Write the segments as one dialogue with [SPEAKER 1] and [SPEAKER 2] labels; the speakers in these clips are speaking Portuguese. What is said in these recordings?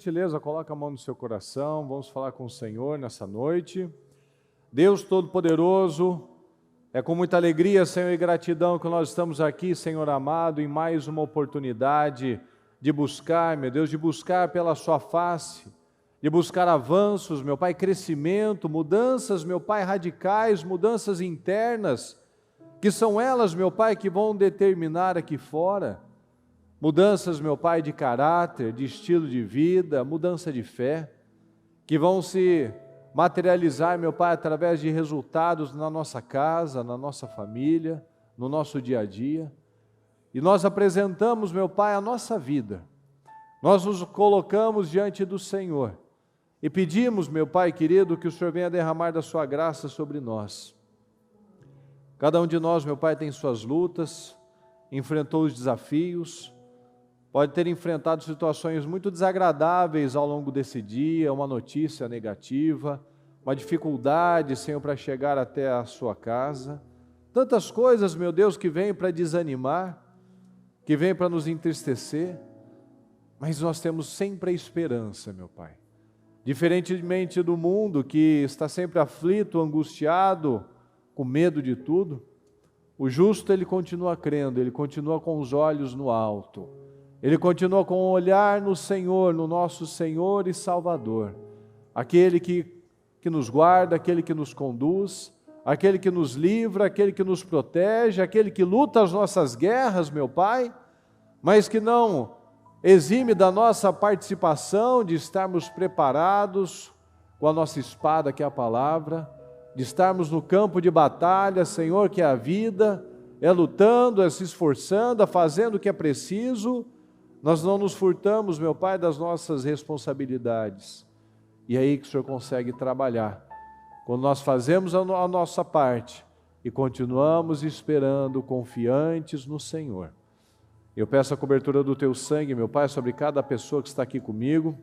[SPEAKER 1] gentileza, coloca a mão no seu coração, vamos falar com o Senhor nessa noite. Deus Todo-Poderoso, é com muita alegria, Senhor, e gratidão que nós estamos aqui, Senhor amado, em mais uma oportunidade de buscar, meu Deus, de buscar pela sua face, de buscar avanços, meu Pai, crescimento, mudanças, meu Pai, radicais, mudanças internas, que são elas, meu Pai, que vão determinar aqui fora, mudanças, meu Pai, de caráter, de estilo de vida, mudança de fé, que vão se materializar, meu Pai, através de resultados na nossa casa, na nossa família, no nosso dia a dia. E nós apresentamos, meu Pai, a nossa vida. Nós nos colocamos diante do Senhor e pedimos, meu Pai querido, que o Senhor venha derramar da sua graça sobre nós. Cada um de nós, meu Pai, tem suas lutas, enfrentou os desafios, pode ter enfrentado situações muito desagradáveis ao longo desse dia, uma notícia negativa, uma dificuldade, Senhor, para chegar até a sua casa. Tantas coisas, meu Deus, que vêm para desanimar, que vêm para nos entristecer, mas nós temos sempre a esperança, meu Pai. Diferentemente do mundo que está sempre aflito, angustiado, com medo de tudo, o justo, ele continua crendo, ele continua com os olhos no alto. Ele continua com o olhar no Senhor, no nosso Senhor e Salvador. Aquele que nos guarda, aquele que nos conduz, aquele que nos livra, aquele que nos protege, aquele que luta as nossas guerras, meu Pai, mas que não exime da nossa participação, de estarmos preparados com a nossa espada, que é a palavra, de estarmos no campo de batalha, Senhor, que é a vida, é lutando, é se esforçando, é fazendo o que é preciso. Nós não nos furtamos, meu Pai, das nossas responsabilidades. E é aí que o Senhor consegue trabalhar. Quando nós fazemos a nossa parte e continuamos esperando, confiantes no Senhor. Eu peço a cobertura do Teu sangue, meu Pai, sobre cada pessoa que está aqui comigo.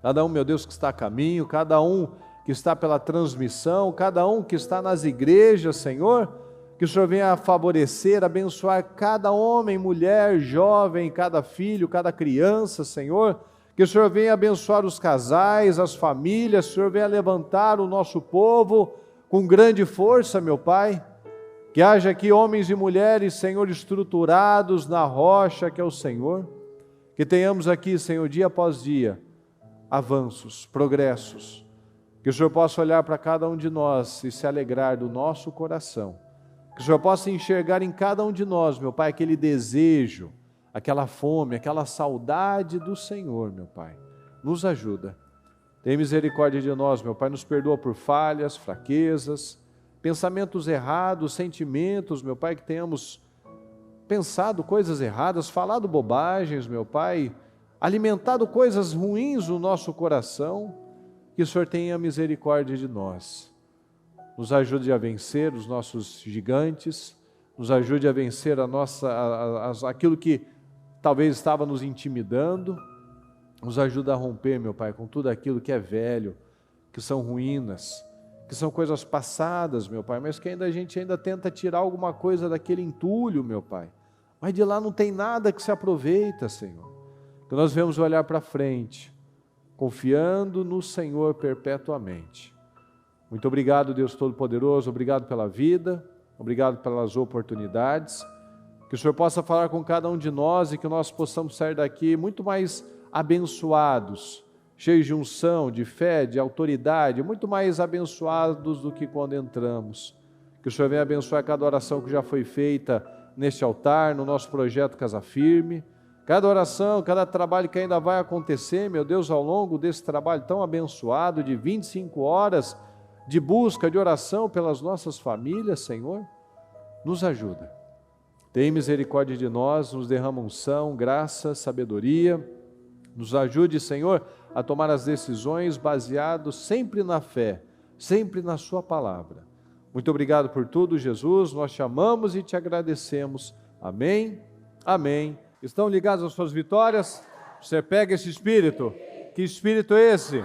[SPEAKER 1] Cada um, meu Deus, que está a caminho, cada um que está pela transmissão, cada um que está nas igrejas, Senhor. Que o Senhor venha favorecer, abençoar cada homem, mulher, jovem, cada filho, cada criança, Senhor. Que o Senhor venha abençoar os casais, as famílias, o Senhor venha levantar o nosso povo com grande força, meu Pai. Que haja aqui homens e mulheres, Senhor, estruturados na rocha que é o Senhor. Que tenhamos aqui, Senhor, dia após dia, avanços, progressos. Que o Senhor possa olhar para cada um de nós e se alegrar do nosso coração. Que o Senhor possa enxergar em cada um de nós, meu Pai, aquele desejo, aquela fome, aquela saudade do Senhor, meu Pai. Nos ajuda. Tem misericórdia de nós, meu Pai, nos perdoa por falhas, fraquezas, pensamentos errados, sentimentos, meu Pai, que tenhamos pensado coisas erradas, falado bobagens, meu Pai, alimentado coisas ruins no nosso coração. Que o Senhor tenha misericórdia de nós. Nos ajude a vencer os nossos gigantes, nos ajude a vencer aquilo que talvez estava nos intimidando, nos ajude a romper, meu Pai, com tudo aquilo que é velho, que são ruínas, que são coisas passadas, meu Pai, mas que a gente ainda tenta tirar alguma coisa daquele entulho, meu Pai, mas de lá não tem nada que se aproveita, Senhor. Que nós devemos olhar para frente, confiando no Senhor perpetuamente. Muito obrigado, Deus Todo-Poderoso, obrigado pela vida, obrigado pelas oportunidades, que o Senhor possa falar com cada um de nós e que nós possamos sair daqui muito mais abençoados, cheios de unção, de fé, de autoridade, muito mais abençoados do que quando entramos. Que o Senhor venha abençoar cada oração que já foi feita neste altar, no nosso projeto Casa Firme, cada oração, cada trabalho que ainda vai acontecer, meu Deus, ao longo desse trabalho tão abençoado de 25 horas, de busca, de oração pelas nossas famílias, Senhor, nos ajuda. Tem misericórdia de nós, nos derrama unção, graça, sabedoria, nos ajude, Senhor, a tomar as decisões baseadas sempre na fé, sempre na Sua palavra. Muito obrigado por tudo, Jesus, nós te amamos e te agradecemos. Amém, amém. Estão ligados às suas vitórias? Você pega esse Espírito. Que Espírito é esse?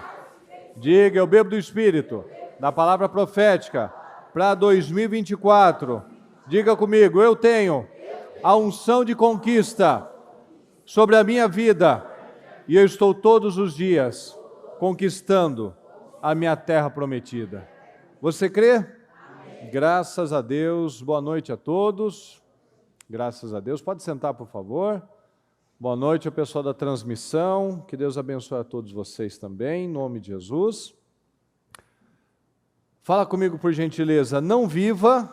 [SPEAKER 1] Diga, eu bebo do Espírito, da palavra profética, para 2024. Diga comigo, eu tenho a unção de conquista sobre a minha vida, e eu estou todos os dias conquistando a minha terra prometida. Você crê? Amém. Graças a Deus. Boa noite a todos. Graças a Deus. Pode sentar, por favor. Boa noite ao pessoal da transmissão. Que Deus abençoe a todos vocês também, em nome de Jesus. Fala comigo, por gentileza. Não viva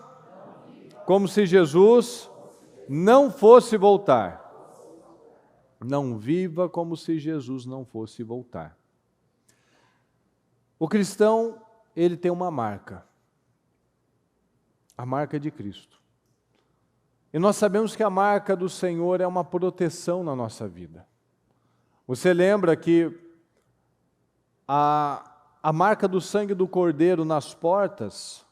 [SPEAKER 1] como se Jesus não fosse voltar. Não viva como se Jesus não fosse voltar. O cristão, ele tem uma marca. A marca de Cristo. E nós sabemos que a marca do Senhor é uma proteção na nossa vida. Você lembra que a marca do sangue do Cordeiro nas portas,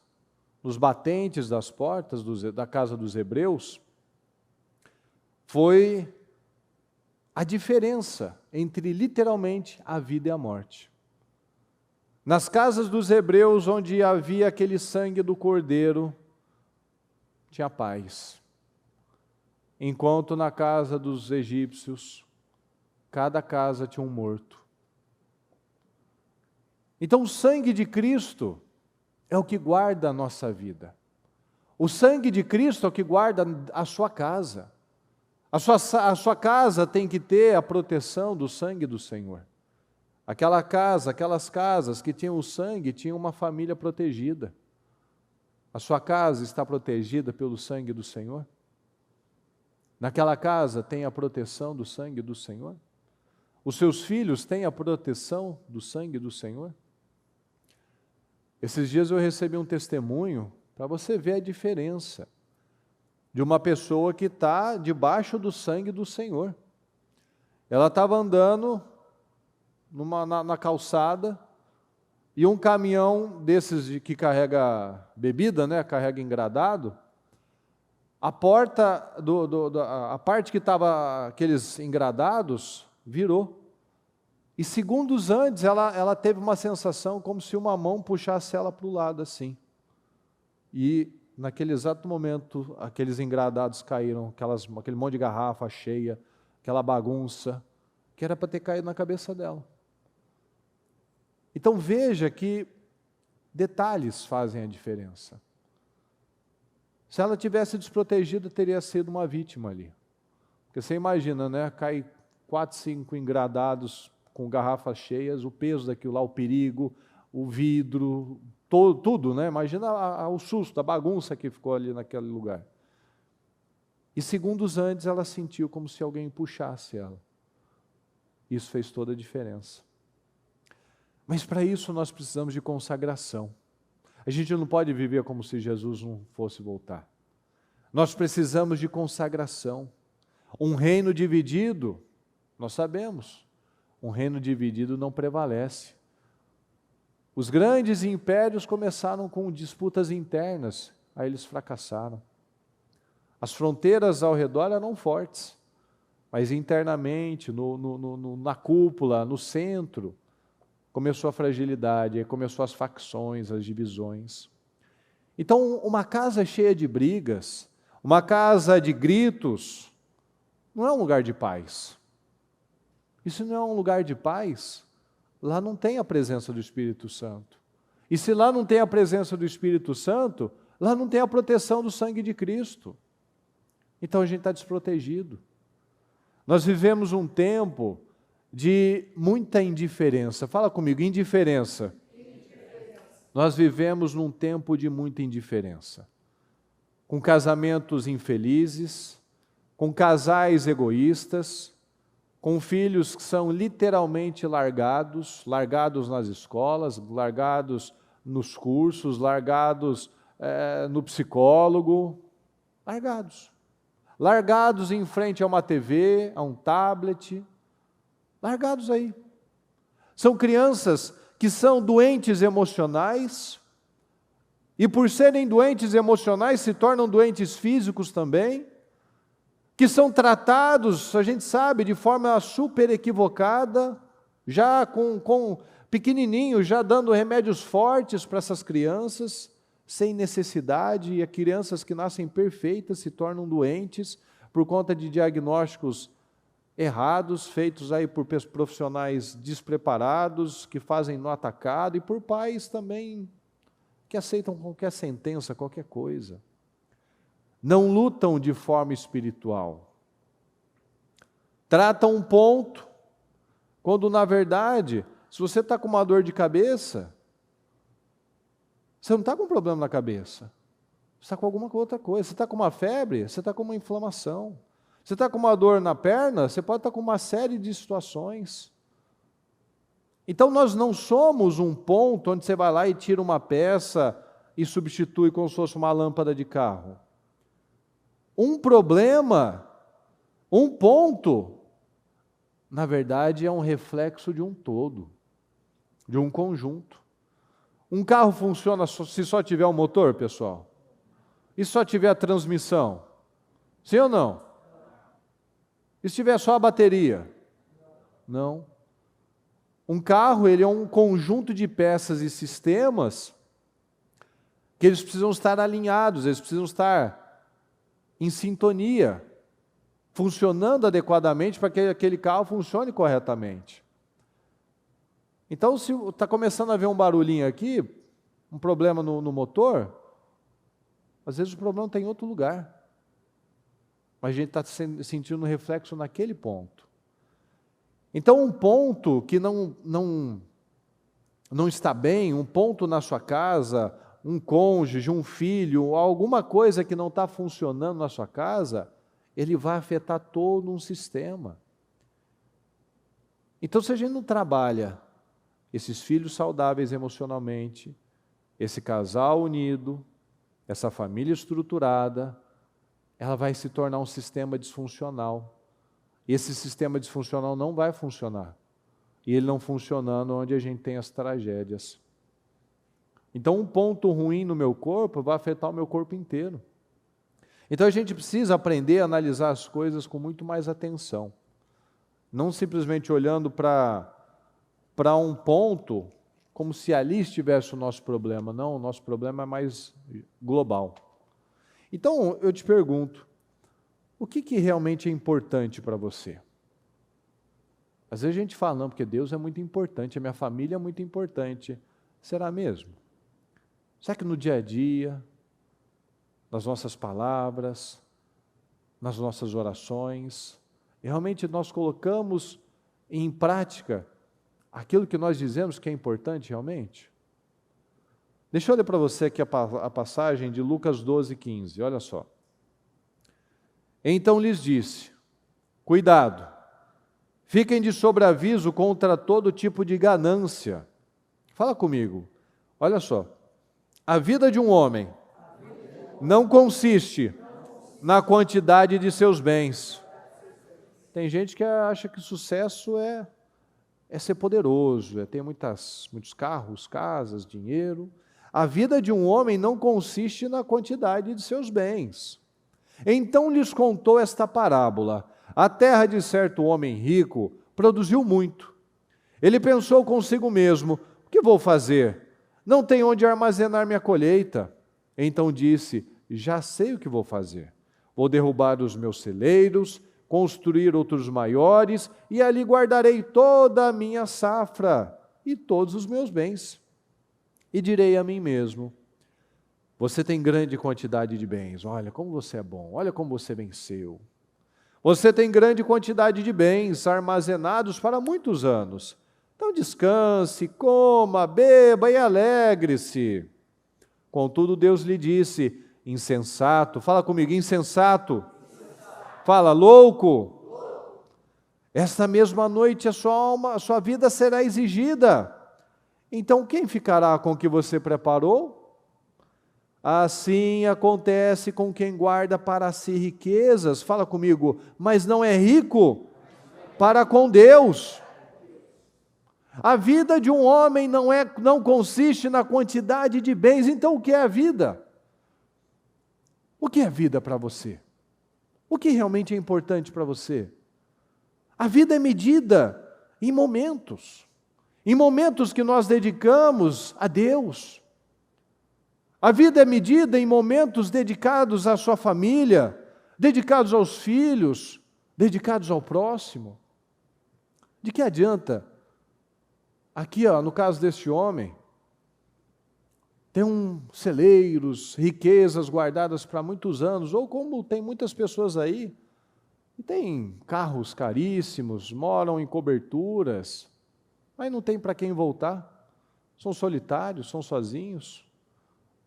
[SPEAKER 1] nos batentes das portas da casa dos hebreus, foi a diferença entre literalmente a vida e a morte. Nas casas dos hebreus, onde havia aquele sangue do Cordeiro, tinha paz. Enquanto na casa dos egípcios, cada casa tinha um morto. Então o sangue de Cristo é o que guarda a nossa vida. O sangue de Cristo é o que guarda a sua casa. A sua casa tem que ter a proteção do sangue do Senhor. Aquelas casas que tinham o sangue, tinham uma família protegida. A sua casa está protegida pelo sangue do Senhor? Naquela casa tem a proteção do sangue do Senhor? Os seus filhos têm a proteção do sangue do Senhor? Esses dias eu recebi um testemunho para você ver a diferença de uma pessoa que está debaixo do sangue do Senhor. Ela estava andando na calçada e um caminhão desses que carrega bebida, né, carrega engradado, a porta, a parte que estava aqueles engradados virou. E segundos antes ela teve uma sensação como se uma mão puxasse ela para o lado assim. E naquele exato momento, aqueles engradados caíram, aquele monte de garrafa cheia, aquela bagunça, que era para ter caído na cabeça dela. Então veja que detalhes fazem a diferença. Se ela tivesse desprotegida, teria sido uma vítima ali. Porque você imagina, né? Cai 4, 5 engradados com garrafas cheias, o peso daquilo lá, o perigo, o vidro, tudo, né? Imagina o susto, a bagunça que ficou ali naquele lugar. E segundos antes ela sentiu como se alguém puxasse ela. Isso fez toda a diferença. Mas para isso nós precisamos de consagração. A gente não pode viver como se Jesus não fosse voltar. Nós precisamos de consagração. Um reino dividido, nós sabemos, um reino dividido não prevalece. Os grandes impérios começaram com disputas internas, aí eles fracassaram. As fronteiras ao redor eram fortes, mas internamente, na cúpula, no centro, começou a fragilidade, aí começou as facções, as divisões. Então, uma casa cheia de brigas, uma casa de gritos, não é um lugar de paz. E se não é um lugar de paz, lá não tem a presença do Espírito Santo. E se lá não tem a presença do Espírito Santo, lá não tem a proteção do sangue de Cristo. Então a gente está desprotegido. Nós vivemos um tempo de muita indiferença. Fala comigo, indiferença. Nós vivemos num tempo de muita indiferença. Com casamentos infelizes, com casais egoístas, com filhos que são literalmente largados nas escolas, largados nos cursos, largados no psicólogo, largados em frente a uma TV, a um tablet, largados aí. São crianças que são doentes emocionais, e por serem doentes emocionais se tornam doentes físicos também, que são tratados, a gente sabe, de forma super equivocada, já com pequenininhos, já dando remédios fortes para essas crianças, sem necessidade, e as crianças que nascem perfeitas se tornam doentes por conta de diagnósticos errados, feitos aí por profissionais despreparados, que fazem no atacado, e por pais também que aceitam qualquer sentença, qualquer coisa. Não lutam de forma espiritual. Tratam um ponto, quando na verdade, se você está com uma dor de cabeça, você não está com um problema na cabeça. Você está com alguma outra coisa. Você está com uma febre, você está com uma inflamação. Você está com uma dor na perna, você pode estar com uma série de situações. Então nós não somos um ponto onde você vai lá e tira uma peça e substitui como se fosse uma lâmpada de carro. Um problema, um ponto, na verdade é um reflexo de um todo, de um conjunto. Um carro funciona se só tiver um motor, pessoal? E só tiver a transmissão? Sim ou não? E se tiver só a bateria? Não. Um carro, ele é um conjunto de peças e sistemas que eles precisam estar alinhados, eles precisam estar em sintonia, funcionando adequadamente para que aquele carro funcione corretamente. Então, se está começando a ver um barulhinho aqui, um problema no motor, às vezes o problema está em outro lugar. Mas a gente está sentindo um reflexo naquele ponto. Então, um ponto que não está bem, um ponto na sua casa, um cônjuge, um filho, alguma coisa que não está funcionando na sua casa, ele vai afetar todo um sistema. Então, se a gente não trabalha esses filhos saudáveis emocionalmente, esse casal unido, essa família estruturada, ela vai se tornar um sistema disfuncional. E esse sistema disfuncional não vai funcionar. E ele não funcionando onde a gente tem as tragédias. Então, um ponto ruim no meu corpo vai afetar o meu corpo inteiro. Então, a gente precisa aprender a analisar as coisas com muito mais atenção. Não simplesmente olhando para um ponto como se ali estivesse o nosso problema. Não, o nosso problema é mais global. Então, eu te pergunto, o que realmente é importante para você? Às vezes a gente fala, não, porque Deus é muito importante, a minha família é muito importante. Será mesmo? Será que no dia a dia, nas nossas palavras, nas nossas orações, realmente nós colocamos em prática aquilo que nós dizemos que é importante realmente? Deixa eu ler para você aqui a passagem de Lucas 12:15, olha só. Então lhes disse, cuidado, fiquem de sobreaviso contra todo tipo de ganância. Fala comigo, olha só. A vida de um homem não consiste na quantidade de seus bens. Tem gente que acha que sucesso é ser poderoso, é ter muitos carros, casas, dinheiro. A vida de um homem não consiste na quantidade de seus bens. Então lhes contou esta parábola. A terra de certo homem rico produziu muito. Ele pensou consigo mesmo, o que vou fazer? Não tenho onde armazenar minha colheita. Então disse, já sei o que vou fazer. Vou derrubar os meus celeiros, construir outros maiores, e ali guardarei toda a minha safra e todos os meus bens. E direi a mim mesmo, você tem grande quantidade de bens, olha como você é bom, olha como você venceu. Você tem grande quantidade de bens armazenados para muitos anos. Então descanse, coma, beba e alegre-se. Contudo, Deus lhe disse, insensato, fala comigo, insensato. Fala, louco. Esta mesma noite a sua vida será exigida. Então quem ficará com o que você preparou? Assim acontece com quem guarda para si riquezas, fala comigo, mas não é rico para com Deus. A vida de um homem não consiste na quantidade de bens, então o que é a vida? O que é vida para você? O que realmente é importante para você? A vida é medida em momentos que nós dedicamos a Deus. A vida é medida em momentos dedicados à sua família, dedicados aos filhos, dedicados ao próximo. De que adianta? Aqui, no caso deste homem, tem celeiros, riquezas guardadas para muitos anos, ou como tem muitas pessoas aí, que têm carros caríssimos, moram em coberturas, mas não tem para quem voltar, são solitários, são sozinhos.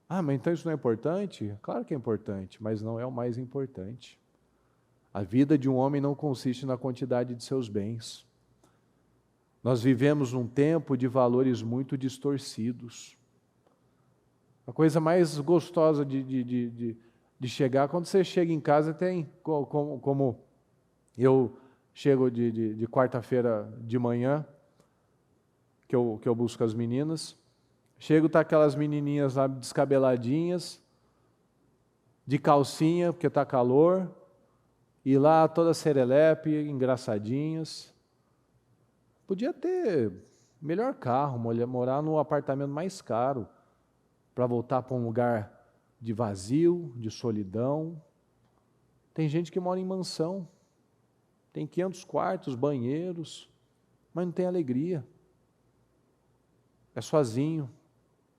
[SPEAKER 1] Mas então isso não é importante? Claro que é importante, mas não é o mais importante. A vida de um homem não consiste na quantidade de seus bens. Nós vivemos num tempo de valores muito distorcidos. A coisa mais gostosa de chegar, quando você chega em casa, tem, como eu chego de quarta-feira de manhã, que eu busco as meninas, chego, tá aquelas menininhas lá descabeladinhas, de calcinha, porque está calor, e lá toda serelepe, engraçadinhas. Podia ter melhor carro, morar num apartamento mais caro, para voltar para um lugar de vazio, de solidão. Tem gente que mora em mansão, tem 500 quartos, banheiros, mas não tem alegria. É sozinho.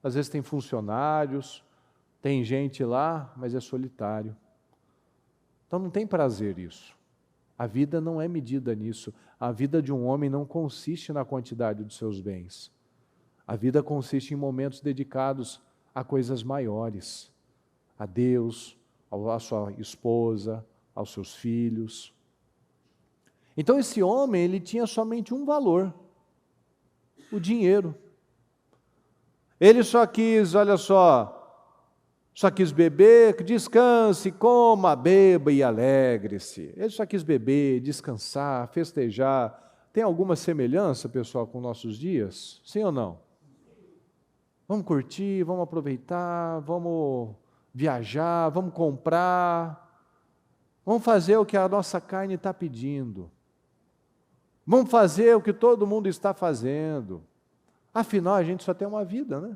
[SPEAKER 1] Às vezes tem funcionários, tem gente lá, mas é solitário. Então não tem prazer isso. A vida não é medida nisso. A vida de um homem não consiste na quantidade dos seus bens. A vida consiste em momentos dedicados a coisas maiores, a Deus, à sua esposa, aos seus filhos. Então esse homem, ele tinha somente um valor, o dinheiro. Ele só quis, olha só quis beber, descanse, coma, beba e alegre-se. Ele só quis beber, descansar, festejar. Tem alguma semelhança, pessoal, com nossos dias? Sim ou não? Vamos curtir, vamos aproveitar, vamos viajar, vamos comprar, vamos fazer o que a nossa carne está pedindo, vamos fazer o que todo mundo está fazendo. Afinal, a gente só tem uma vida, né?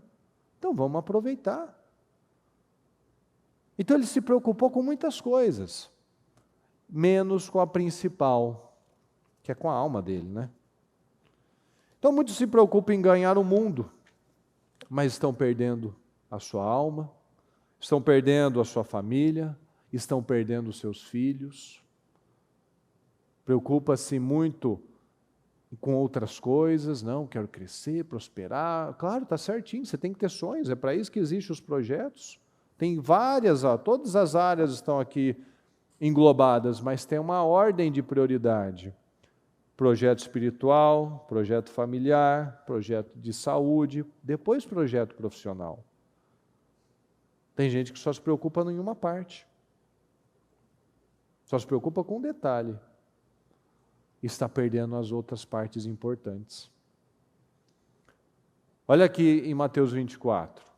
[SPEAKER 1] Então vamos aproveitar. Então ele se preocupou com muitas coisas, menos com a principal, que é com a alma dele, né? Então muitos se preocupam em ganhar o mundo, mas estão perdendo a sua alma, estão perdendo a sua família, estão perdendo os seus filhos. Preocupa-se muito com outras coisas, não, quero crescer, prosperar. Claro, está certinho, você tem que ter sonhos, é para isso que existem os projetos. Tem várias, todas as áreas estão aqui englobadas, mas tem uma ordem de prioridade. Projeto espiritual, projeto familiar, projeto de saúde, depois projeto profissional. Tem gente que só se preocupa em uma parte. Só se preocupa com um detalhe. Está perdendo as outras partes importantes. Olha aqui em Mateus 24.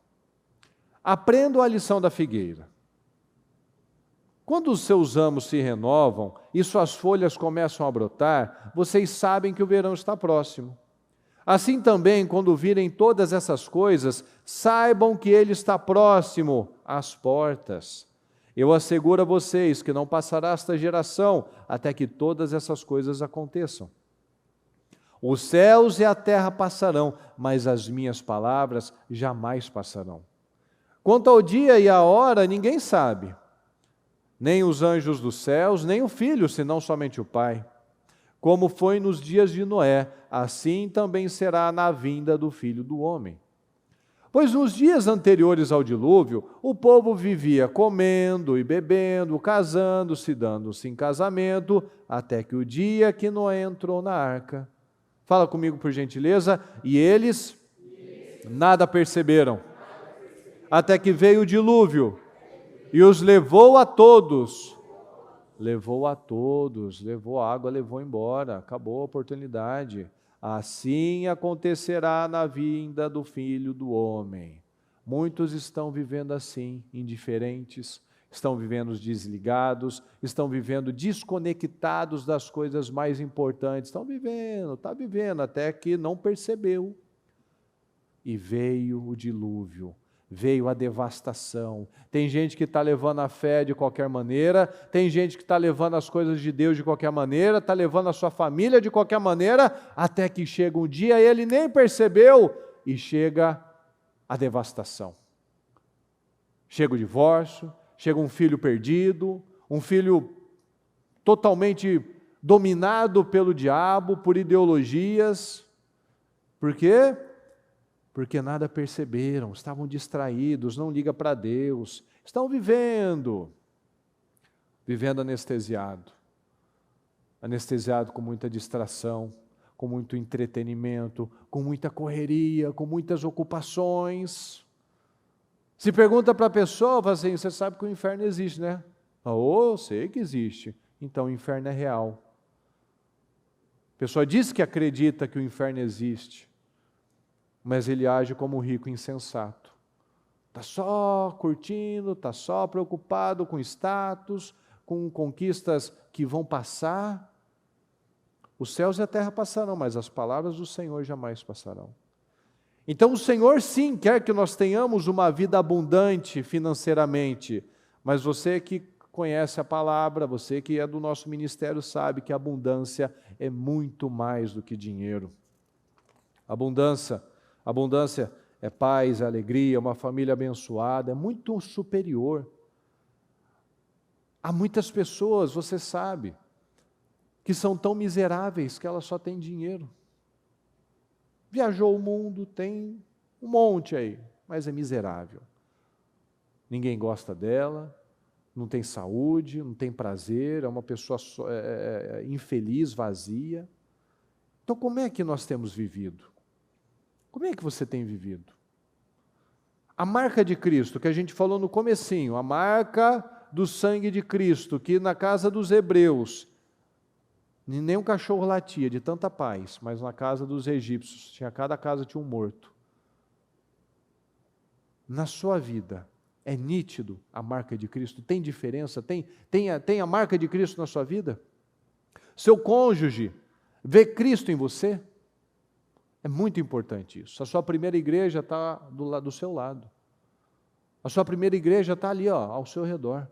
[SPEAKER 1] Aprendam a lição da figueira. Quando os seus ramos se renovam e suas folhas começam a brotar, vocês sabem que o verão está próximo. Assim também, quando virem todas essas coisas, saibam que ele está próximo às portas. Eu asseguro a vocês que não passará esta geração até que todas essas coisas aconteçam. Os céus e a terra passarão, mas as minhas palavras jamais passarão. Quanto ao dia e a hora, ninguém sabe, nem os anjos dos céus, nem o Filho, senão somente o Pai. Como foi nos dias de Noé, assim também será na vinda do Filho do Homem. Pois nos dias anteriores ao dilúvio, o povo vivia comendo e bebendo, casando-se, dando-se em casamento, até que o dia que Noé entrou na arca. Fala comigo, por gentileza. E eles nada perceberam, até que veio o dilúvio e os levou a todos. Levou a todos, levou a água, levou embora, acabou a oportunidade. Assim acontecerá na vinda do Filho do Homem. Muitos estão vivendo assim, indiferentes, estão vivendo desligados, estão vivendo desconectados das coisas mais importantes. Está vivendo, até que não percebeu. E veio o dilúvio, veio a devastação. Tem gente que está levando a fé de qualquer maneira, tem gente que está levando as coisas de Deus de qualquer maneira, está levando a sua família de qualquer maneira, até que chega um dia e ele nem percebeu e chega a devastação. Chega o divórcio, chega um filho perdido, um filho totalmente dominado pelo diabo, por ideologias. Por quê? Porque nada perceberam, estavam distraídos, não liga para Deus, estão vivendo anestesiado com muita distração, com muito entretenimento, com muita correria, com muitas ocupações. Se pergunta para a pessoa, fala assim, você sabe que o inferno existe, né? Eu sei que existe, então o inferno é real. A pessoa diz que acredita que o inferno existe, mas ele age como um rico insensato. Está só curtindo, está só preocupado com status, com conquistas que vão passar. Os céus e a terra passarão, mas as palavras do Senhor jamais passarão. Então o Senhor sim quer que nós tenhamos uma vida abundante financeiramente, mas você que conhece a palavra, você que é do nosso ministério sabe que a abundância é muito mais do que dinheiro. Abundância é paz, é alegria, uma família abençoada, é muito superior. Há muitas pessoas, você sabe, que são tão miseráveis que elas só têm dinheiro. Viajou o mundo, tem um monte aí, mas é miserável. Ninguém gosta dela, não tem saúde, não tem prazer, é uma pessoa infeliz, vazia. Então como é que nós temos vivido? Como é que você tem vivido? A marca de Cristo, que a gente falou no comecinho, a marca do sangue de Cristo, que na casa dos hebreus, nem um cachorro latia de tanta paz, mas na casa dos egípcios, cada casa tinha um morto. Na sua vida, é nítido a marca de Cristo? Tem diferença? Tem a marca de Cristo na sua vida? Seu cônjuge vê Cristo em você? É muito importante isso. A sua primeira igreja está do seu lado. A sua primeira igreja está ali, ao seu redor.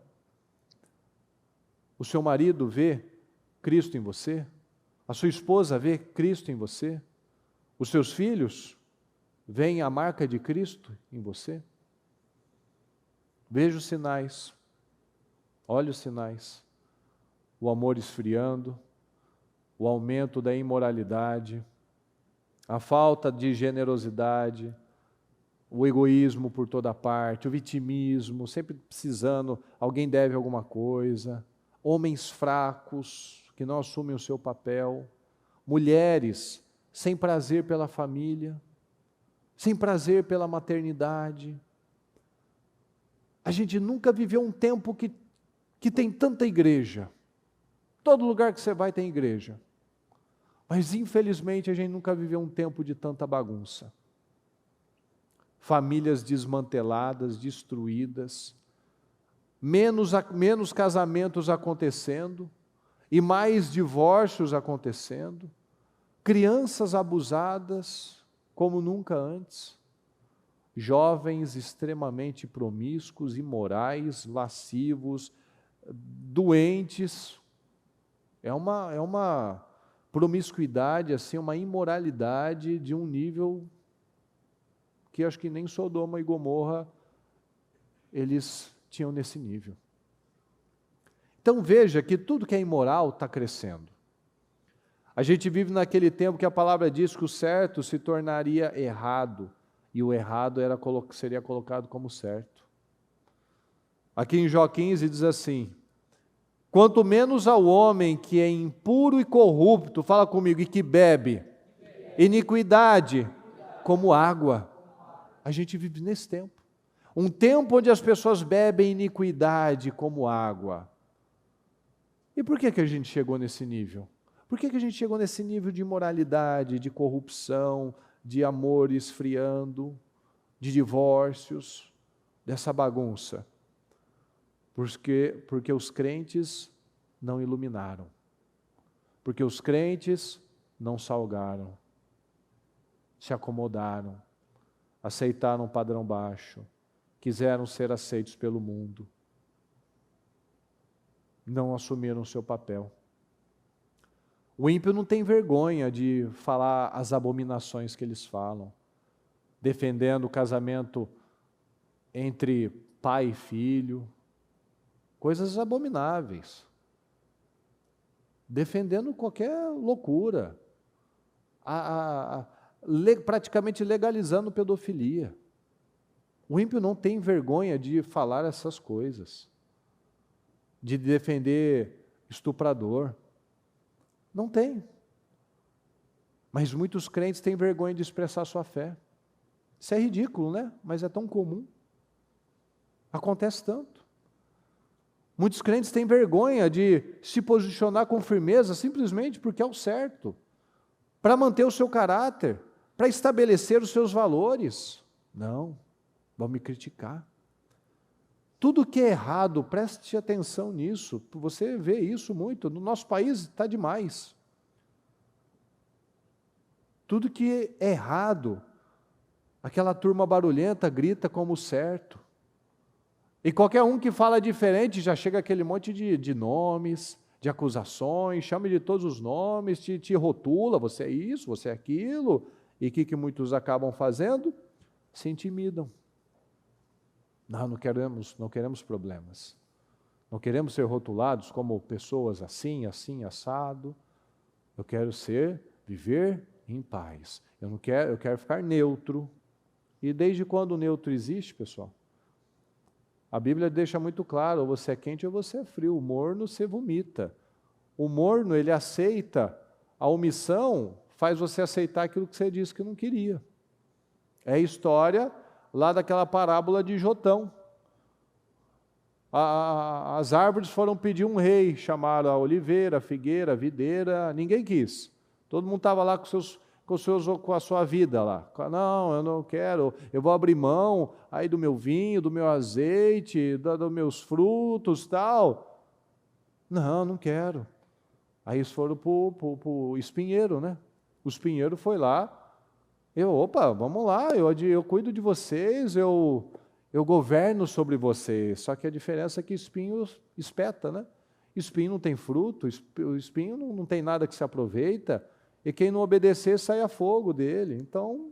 [SPEAKER 1] O seu marido vê Cristo em você? A sua esposa vê Cristo em você? Os seus filhos veem a marca de Cristo em você? Veja os sinais. Olha os sinais. O amor esfriando, o aumento da imoralidade, a falta de generosidade, o egoísmo por toda parte, o vitimismo, sempre precisando, alguém deve alguma coisa, homens fracos que não assumem o seu papel, mulheres sem prazer pela família, sem prazer pela maternidade. A gente nunca viveu um tempo que tem tanta igreja. Todo lugar que você vai tem igreja. Mas infelizmente a gente nunca viveu um tempo de tanta bagunça. Famílias desmanteladas, destruídas, menos casamentos acontecendo e mais divórcios acontecendo, crianças abusadas como nunca antes, jovens extremamente promíscuos, imorais, lascivos, doentes. É uma promiscuidade, assim, uma imoralidade de um nível que acho que nem Sodoma e Gomorra eles tinham nesse nível. Então veja que tudo que é imoral está crescendo. A gente vive naquele tempo que a palavra diz que o certo se tornaria errado, e o errado seria colocado como certo. Aqui em Jó 15 diz assim: quanto menos ao homem que é impuro e corrupto, fala comigo, e que bebe iniquidade como água. A gente vive nesse tempo. Um tempo onde as pessoas bebem iniquidade como água. E por que a gente chegou nesse nível? Por que a gente chegou nesse nível de imoralidade, de corrupção, de amor esfriando, de divórcios, dessa bagunça? Porque os crentes não iluminaram. Porque os crentes não salgaram. Se acomodaram. Aceitaram um padrão baixo. quiseram ser aceitos pelo mundo. Não assumiram o seu papel. O ímpio não tem vergonha de falar as abominações que eles falam, defendendo o casamento entre pai e filho, coisas abomináveis, defendendo qualquer loucura, praticamente legalizando pedofilia. O ímpio não tem vergonha de falar essas coisas, de defender estuprador. Não tem. Mas muitos crentes têm vergonha de expressar sua fé. Isso é ridículo, né? Mas é tão comum. Acontece tanto. Muitos crentes têm vergonha de se posicionar com firmeza simplesmente porque é o certo, para manter o seu caráter, para estabelecer os seus valores. Não, vão me criticar. Tudo que é errado, preste atenção nisso, você vê isso muito, no nosso país está demais. Tudo que é errado, aquela turma barulhenta grita como certo. E qualquer um que fala diferente já chega aquele monte de nomes, de acusações, chama de todos os nomes, te rotula, você é isso, você é aquilo. E o que muitos acabam fazendo? Se intimidam. Não queremos problemas. Não queremos ser rotulados como pessoas assim, assado. Eu quero viver em paz. Eu quero ficar neutro. E desde quando o neutro existe, pessoal? A Bíblia deixa muito claro, ou você é quente ou você é frio. O morno você vomita. O morno, ele aceita. A omissão faz você aceitar aquilo que você disse que não queria. É a história lá daquela parábola de Jotão. As árvores foram pedir um rei, chamaram a oliveira, a figueira, a videira, ninguém quis. Todo mundo estava lá com a sua vida lá. Não, eu não quero, eu vou abrir mão aí do meu vinho, do meu azeite, dos meus frutos, tal. Não quero. Aí eles foram para o espinheiro, né? O espinheiro foi lá. Vamos lá, eu cuido de vocês, eu governo sobre vocês. Só que a diferença é que espinho espeta, né? Espinho não tem fruto, o espinho não tem nada que se aproveita, e quem não obedecer sai a fogo dele. Então,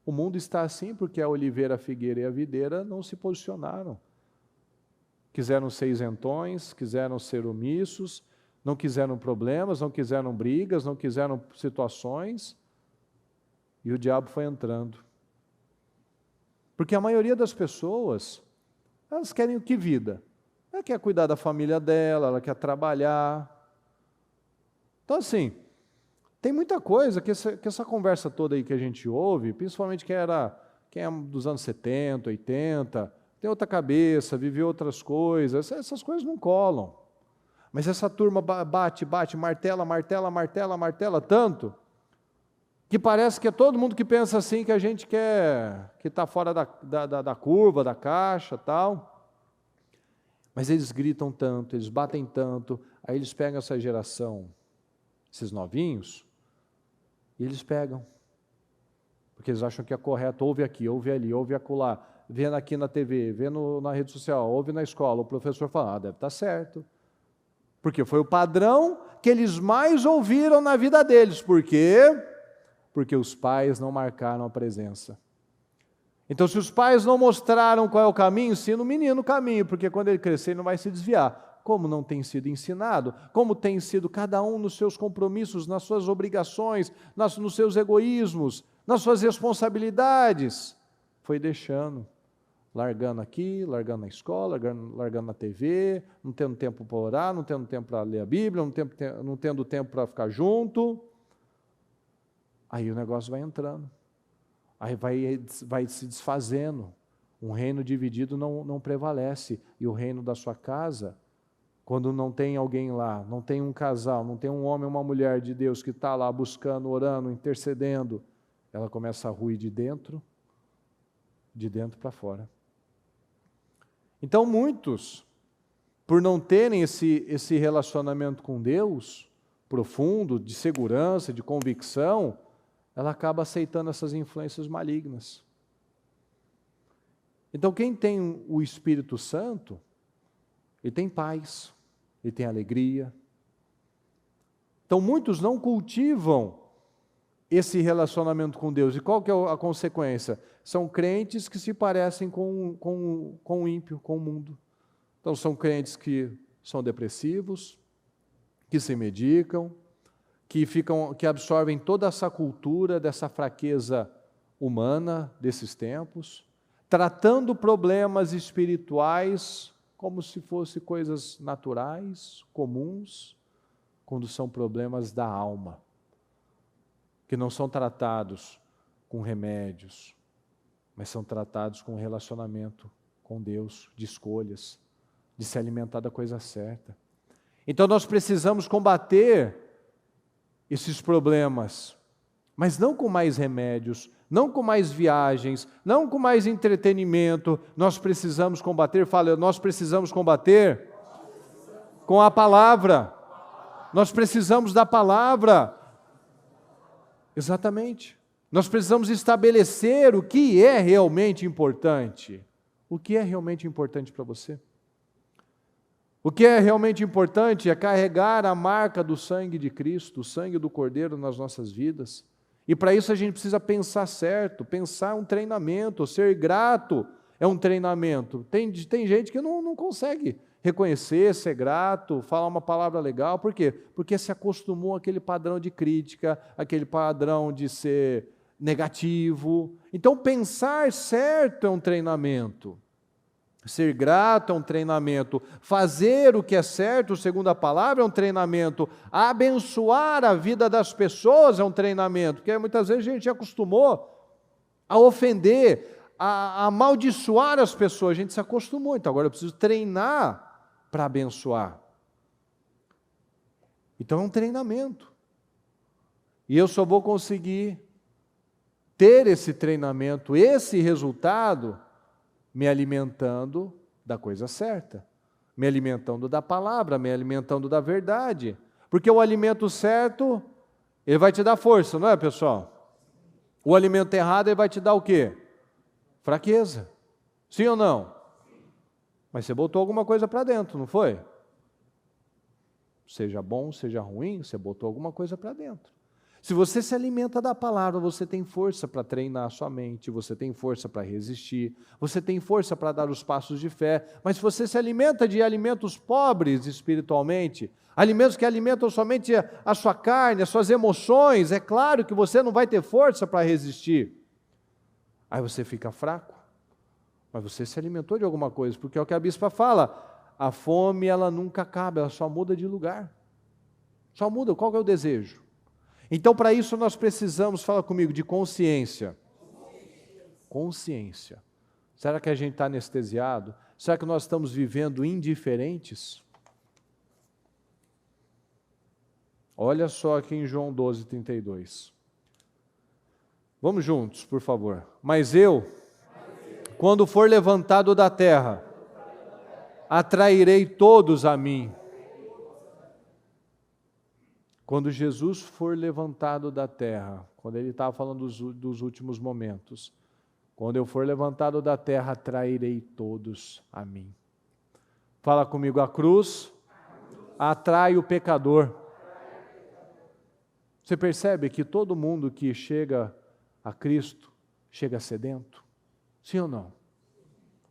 [SPEAKER 1] o mundo está assim porque a oliveira, a figueira e a videira não se posicionaram. Quiseram ser isentões, quiseram ser omissos, não quiseram problemas, não quiseram brigas, não quiseram situações, e o diabo foi entrando. Porque a maioria das pessoas, elas querem que vida? Ela quer cuidar da família dela, ela quer trabalhar. Então assim, tem muita coisa que essa conversa toda aí que a gente ouve, principalmente quem é dos anos 70, 80, tem outra cabeça, viveu outras coisas, essas coisas não colam. Mas essa turma bate, martela tanto, que parece que é todo mundo que pensa assim, que a gente que está fora da curva, da caixa, tal. Mas eles gritam tanto, eles batem tanto, aí eles pegam essa geração, esses novinhos, e eles pegam. Porque eles acham que é correto, ouve aqui, ouve ali, ouve acolá, vendo aqui na TV, vendo na rede social, ouve na escola, o professor fala, deve estar certo. Porque foi o padrão que eles mais ouviram na vida deles. Por quê? Porque os pais não marcaram a presença. Então, se os pais não mostraram qual é o caminho, ensina o menino o caminho, porque quando ele crescer, ele não vai se desviar. Como não tem sido ensinado, como tem sido cada um nos seus compromissos, nas suas obrigações, nos seus egoísmos, nas suas responsabilidades, foi deixando, largando aqui, largando na escola, largando na TV, não tendo tempo para orar, não tendo tempo para ler a Bíblia, não tendo tempo para ficar junto. Aí o negócio vai entrando, aí vai se desfazendo. Um reino dividido não prevalece, e o reino da sua casa, quando não tem alguém lá, não tem um casal, não tem um homem ou uma mulher de Deus que está lá buscando, orando, intercedendo, ela começa a ruir de dentro para fora. Então muitos, por não terem esse relacionamento com Deus, profundo, de segurança, de convicção, ela acaba aceitando essas influências malignas. Então, quem tem o Espírito Santo, ele tem paz, ele tem alegria. Então, muitos não cultivam esse relacionamento com Deus. E qual que é a consequência? São crentes que se parecem com o ímpio, com o mundo. Então, são crentes que são depressivos, que se medicam, que absorvem toda essa cultura dessa fraqueza humana desses tempos, tratando problemas espirituais como se fossem coisas naturais, comuns, quando são problemas da alma, que não são tratados com remédios, mas são tratados com relacionamento com Deus, de escolhas, de se alimentar da coisa certa. Então nós precisamos combater esses problemas, mas não com mais remédios, não com mais viagens, não com mais entretenimento. Nós precisamos combater, nós precisamos combater com a palavra. Nós precisamos da palavra. Exatamente. Nós precisamos estabelecer o que é realmente importante. O que é realmente importante para você? O que é realmente importante é carregar a marca do sangue de Cristo, o sangue do Cordeiro nas nossas vidas. E para isso a gente precisa pensar certo, pensar um treinamento, ser grato é um treinamento. Tem gente que não consegue reconhecer, ser grato, falar uma palavra legal. Por quê? Porque se acostumou àquele padrão de crítica, aquele padrão de ser negativo. Então pensar certo é um treinamento. Ser grato é um treinamento, fazer o que é certo, segundo a palavra, é um treinamento, abençoar a vida das pessoas é um treinamento, porque muitas vezes a gente acostumou a ofender, a amaldiçoar as pessoas, a gente se acostumou, então agora eu preciso treinar para abençoar. Então é um treinamento, e eu só vou conseguir ter esse treinamento, esse resultado, me alimentando da coisa certa, me alimentando da palavra, me alimentando da verdade, porque o alimento certo, ele vai te dar força, não é, pessoal? O alimento errado, ele vai te dar o quê? Fraqueza, sim ou não? Mas você botou alguma coisa para dentro, não foi? Seja bom, seja ruim, você botou alguma coisa para dentro. Se você se alimenta da palavra, você tem força para treinar a sua mente, você tem força para resistir, você tem força para dar os passos de fé. Mas se você se alimenta de alimentos pobres espiritualmente, alimentos que alimentam somente a sua carne, as suas emoções, é claro que você não vai ter força para resistir. Aí você fica fraco. Mas você se alimentou de alguma coisa, porque é o que a bispa fala, a fome ela nunca acaba, ela só muda de lugar. Só muda, qual que é o desejo? Então, para isso, nós precisamos, fala comigo, de consciência. Consciência. Será que a gente está anestesiado? Será que nós estamos vivendo indiferentes? Olha só aqui em João 12, 32. Vamos juntos, por favor. Mas eu, quando for levantado da terra, atrairei todos a mim. Quando Jesus for levantado da terra, quando ele estava falando dos últimos momentos, quando eu for levantado da terra, atrairei todos a mim. Fala comigo, a cruz atrai o pecador. Você percebe que todo mundo que chega a Cristo, chega sedento? Sim ou não?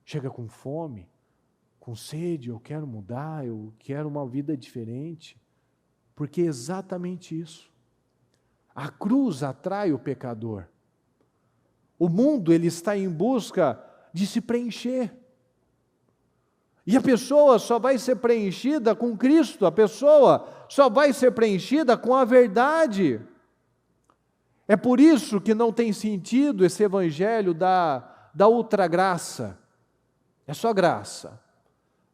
[SPEAKER 1] Chega com fome, com sede, eu quero mudar, eu quero uma vida diferente. Porque é exatamente isso. A cruz atrai o pecador. O mundo ele está em busca de se preencher. E a pessoa só vai ser preenchida com Cristo, a pessoa só vai ser preenchida com a verdade. É por isso que não tem sentido esse evangelho da ultragraça. É só graça.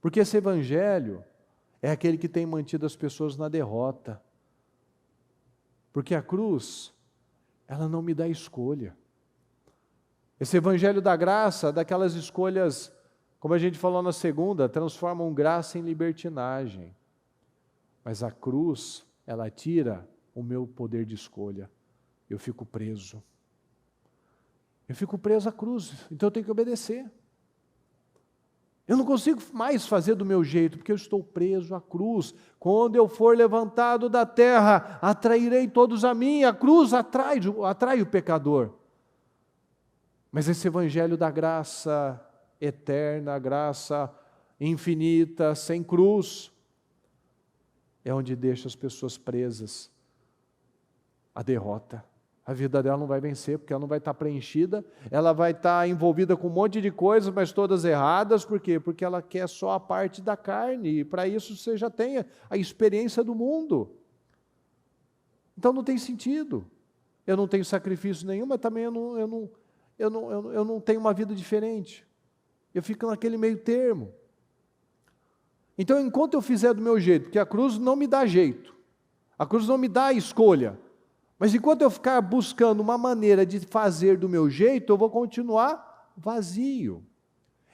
[SPEAKER 1] Porque esse evangelho é aquele que tem mantido as pessoas na derrota. Porque a cruz, ela não me dá escolha. Esse evangelho da graça, daquelas escolhas, como a gente falou na segunda, transformam graça em libertinagem. Mas a cruz, ela tira o meu poder de escolha. Eu fico preso. Eu fico preso à cruz, então eu tenho que obedecer. Eu não consigo mais fazer do meu jeito, porque eu estou preso à cruz. Quando eu for levantado da terra, atrairei todos a mim. A cruz atrai o pecador. Mas esse evangelho da graça eterna, graça infinita, sem cruz, é onde deixa as pessoas presas à derrota. A vida dela não vai vencer, porque ela não vai estar preenchida, ela vai estar envolvida com um monte de coisas, mas todas erradas. Por quê? Porque ela quer só a parte da carne, e para isso você já tem a experiência do mundo. Então não tem sentido. Eu não tenho sacrifício nenhum, mas também eu não tenho uma vida diferente. Eu fico naquele meio termo. Então, enquanto eu fizer do meu jeito, porque a cruz não me dá jeito, a cruz não me dá escolha, mas enquanto eu ficar buscando uma maneira de fazer do meu jeito, eu vou continuar vazio.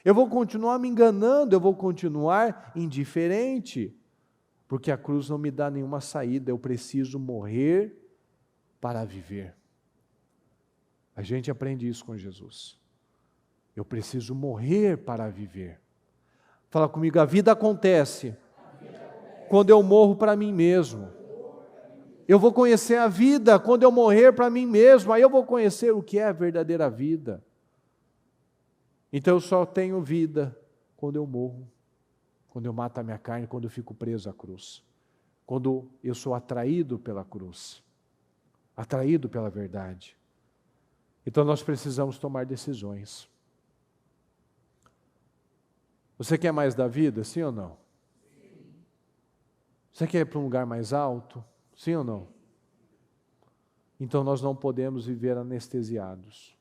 [SPEAKER 1] Eu vou continuar me enganando, eu vou continuar indiferente, porque a cruz não me dá nenhuma saída, eu preciso morrer para viver. A gente aprende isso com Jesus. Eu preciso morrer para viver. Fala comigo, a vida acontece quando eu morro para mim mesmo. Eu vou conhecer a vida quando eu morrer para mim mesmo, aí eu vou conhecer o que é a verdadeira vida. Então eu só tenho vida quando eu morro, quando eu mato a minha carne, quando eu fico preso à cruz, quando eu sou atraído pela cruz, atraído pela verdade. Então nós precisamos tomar decisões. Você quer mais da vida, sim ou não? Você quer ir para um lugar mais alto? Sim ou não? Então nós não podemos viver anestesiados.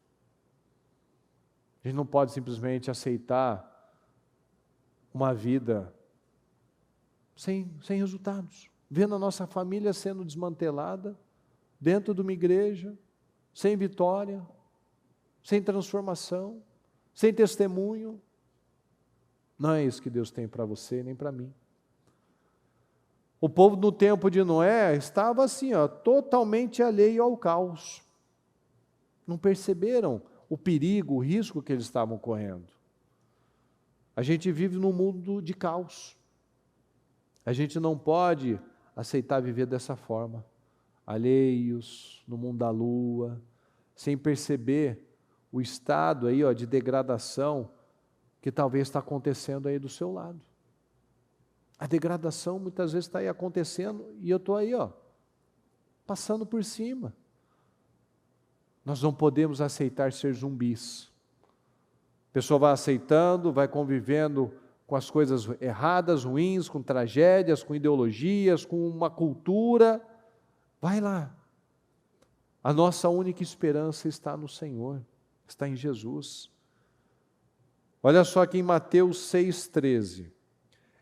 [SPEAKER 1] A gente não pode simplesmente aceitar uma vida sem resultados. Vendo a nossa família sendo desmantelada, dentro de uma igreja, sem vitória, sem transformação, sem testemunho. Não é isso que Deus tem para você, nem para mim. O povo no tempo de Noé estava assim, totalmente alheio ao caos. Não perceberam o perigo, o risco que eles estavam correndo. A gente vive num mundo de caos. A gente não pode aceitar viver dessa forma, alheios, no mundo da lua, sem perceber o estado aí, de degradação que talvez está acontecendo aí do seu lado. A degradação muitas vezes está aí acontecendo e eu estou aí, passando por cima. Nós não podemos aceitar ser zumbis. A pessoa vai aceitando, vai convivendo com as coisas erradas, ruins, com tragédias, com ideologias, com uma cultura. Vai lá. A nossa única esperança está no Senhor, está em Jesus. Olha só aqui em Mateus 6,13.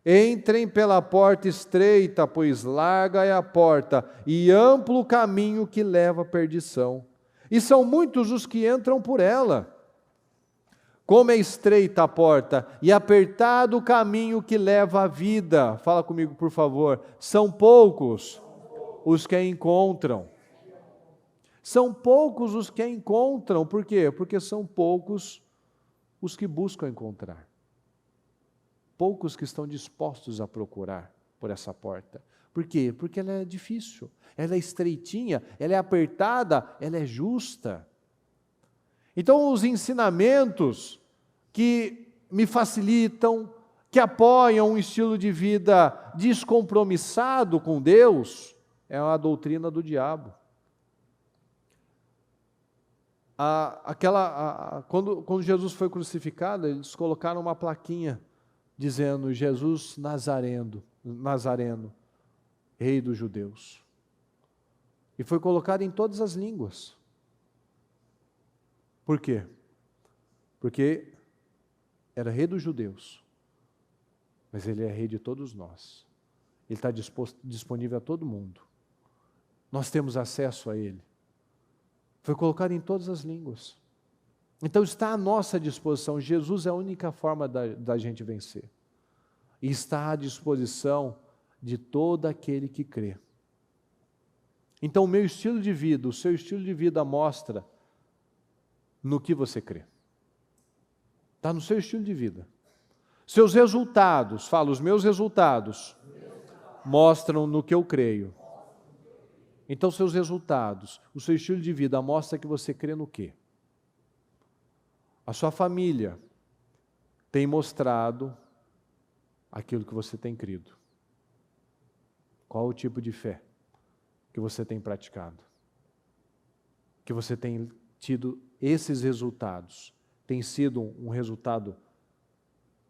[SPEAKER 1] Entrem pela porta estreita, pois larga é a porta, e amplo o caminho que leva à perdição. E são muitos os que entram por ela. Como é estreita a porta e apertado o caminho que leva à vida. Fala comigo, por favor. São poucos os que a encontram. São poucos os que a encontram. Por quê? Porque são poucos os que buscam encontrar. Poucos que estão dispostos a procurar por essa porta. Por quê? Porque ela é difícil, ela é estreitinha, ela é apertada, ela é justa. Então os ensinamentos que me facilitam, que apoiam um estilo de vida descompromissado com Deus, é a doutrina do diabo. Quando Jesus foi crucificado, eles colocaram uma plaquinha dizendo Jesus Nazareno, Rei dos Judeus. E foi colocado em todas as línguas. Por quê? Porque era Rei dos Judeus, mas Ele é Rei de todos nós. Ele está disponível a todo mundo. Nós temos acesso a Ele. Foi colocado em todas as línguas. Então está à nossa disposição. Jesus é a única forma da gente vencer. E está à disposição de todo aquele que crê. Então o meu estilo de vida, o seu estilo de vida mostra no que você crê. Está no seu estilo de vida. Seus resultados, fala, os meus resultados mostram no que eu creio. Então, seus resultados, o seu estilo de vida mostra que você crê no quê? A sua família tem mostrado aquilo que você tem crido. Qual o tipo de fé que você tem praticado? Que você tem tido esses resultados? Tem sido um resultado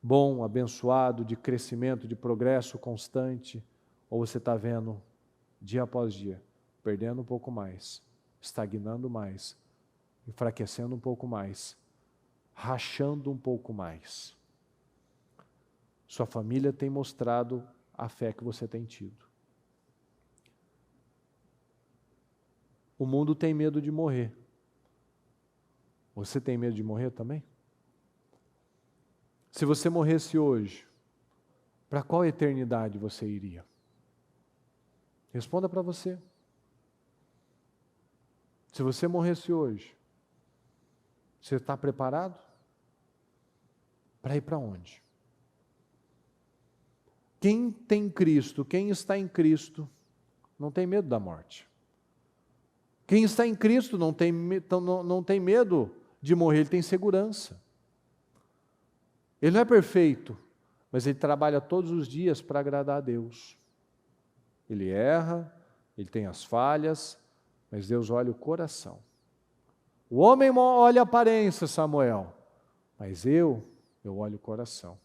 [SPEAKER 1] bom, abençoado, de crescimento, de progresso constante? Ou você está vendo, dia após dia, perdendo um pouco mais, estagnando mais, enfraquecendo um pouco mais, rachando um pouco mais? Sua família tem mostrado a fé que você tem tido. O mundo tem medo de morrer. Você tem medo de morrer também? Se você morresse hoje, para qual eternidade você iria? Responda para você. Se você morresse hoje, você está preparado? Para ir para onde? Quem tem Cristo, quem está em Cristo, não tem medo da morte. Quem está em Cristo não tem medo de morrer, ele tem segurança. Ele não é perfeito, mas ele trabalha todos os dias para agradar a Deus. Ele erra, ele tem as falhas, mas Deus olha o coração. O homem olha a aparência, Samuel, mas eu olho o coração.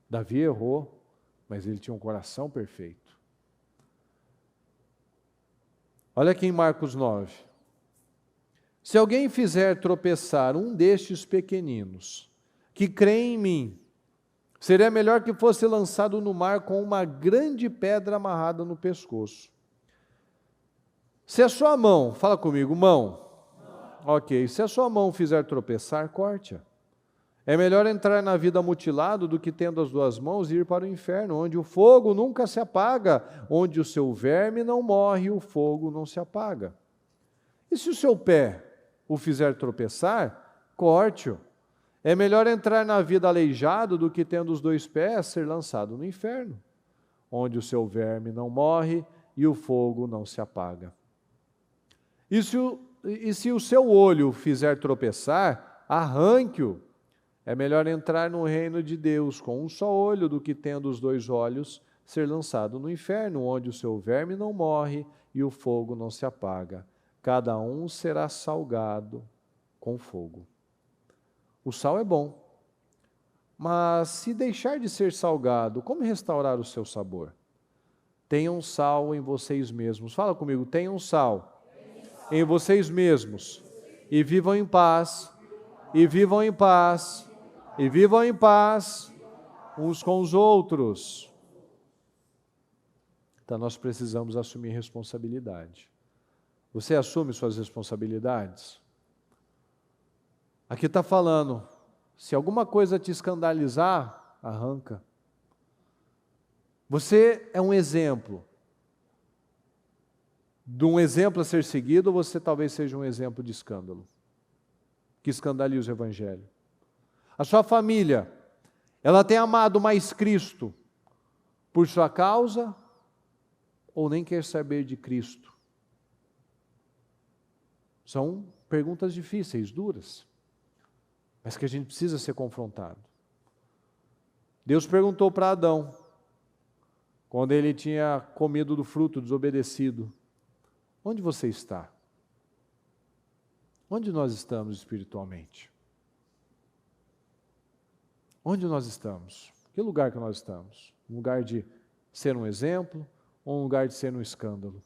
[SPEAKER 1] Davi errou, mas ele tinha um coração perfeito. Olha aqui em Marcos 9. Se alguém fizer tropeçar um destes pequeninos, que creem em mim, seria melhor que fosse lançado no mar com uma grande pedra amarrada no pescoço. Se a sua mão, fala comigo, mão. Ok, se a sua mão fizer tropeçar, corte-a. É melhor entrar na vida mutilado do que tendo as duas mãos e ir para o inferno, onde o fogo nunca se apaga, onde o seu verme não morre e o fogo não se apaga. E se o seu pé o fizer tropeçar, corte-o. É melhor entrar na vida aleijado do que tendo os dois pés ser lançado no inferno, onde o seu verme não morre e o fogo não se apaga. E se o seu olho o fizer tropeçar, arranque-o. É melhor entrar no reino de Deus com um só olho do que tendo os dois olhos ser lançado no inferno, onde o seu verme não morre e o fogo não se apaga. Cada um será salgado com fogo. O sal é bom, mas se deixar de ser salgado, como restaurar o seu sabor? Tenham sal em vocês mesmos. Fala comigo, tenham sal em vocês mesmos e vivam em paz, e vivam em paz, e vivam em paz uns com os outros. Então nós precisamos assumir responsabilidade. Você assume suas responsabilidades? Aqui está falando, se alguma coisa te escandalizar, arranca. Você é um exemplo. De um exemplo a ser seguido, você talvez seja um exemplo de escândalo, que escandaliza o Evangelho. A sua família, ela tem amado mais Cristo por sua causa ou nem quer saber de Cristo? São perguntas difíceis, duras, mas que a gente precisa ser confrontado. Deus perguntou para Adão, quando ele tinha comido do fruto, desobedecido: onde você está? Onde nós estamos espiritualmente? Onde nós estamos? Que lugar que nós estamos? Um lugar de ser um exemplo ou um lugar de ser um escândalo?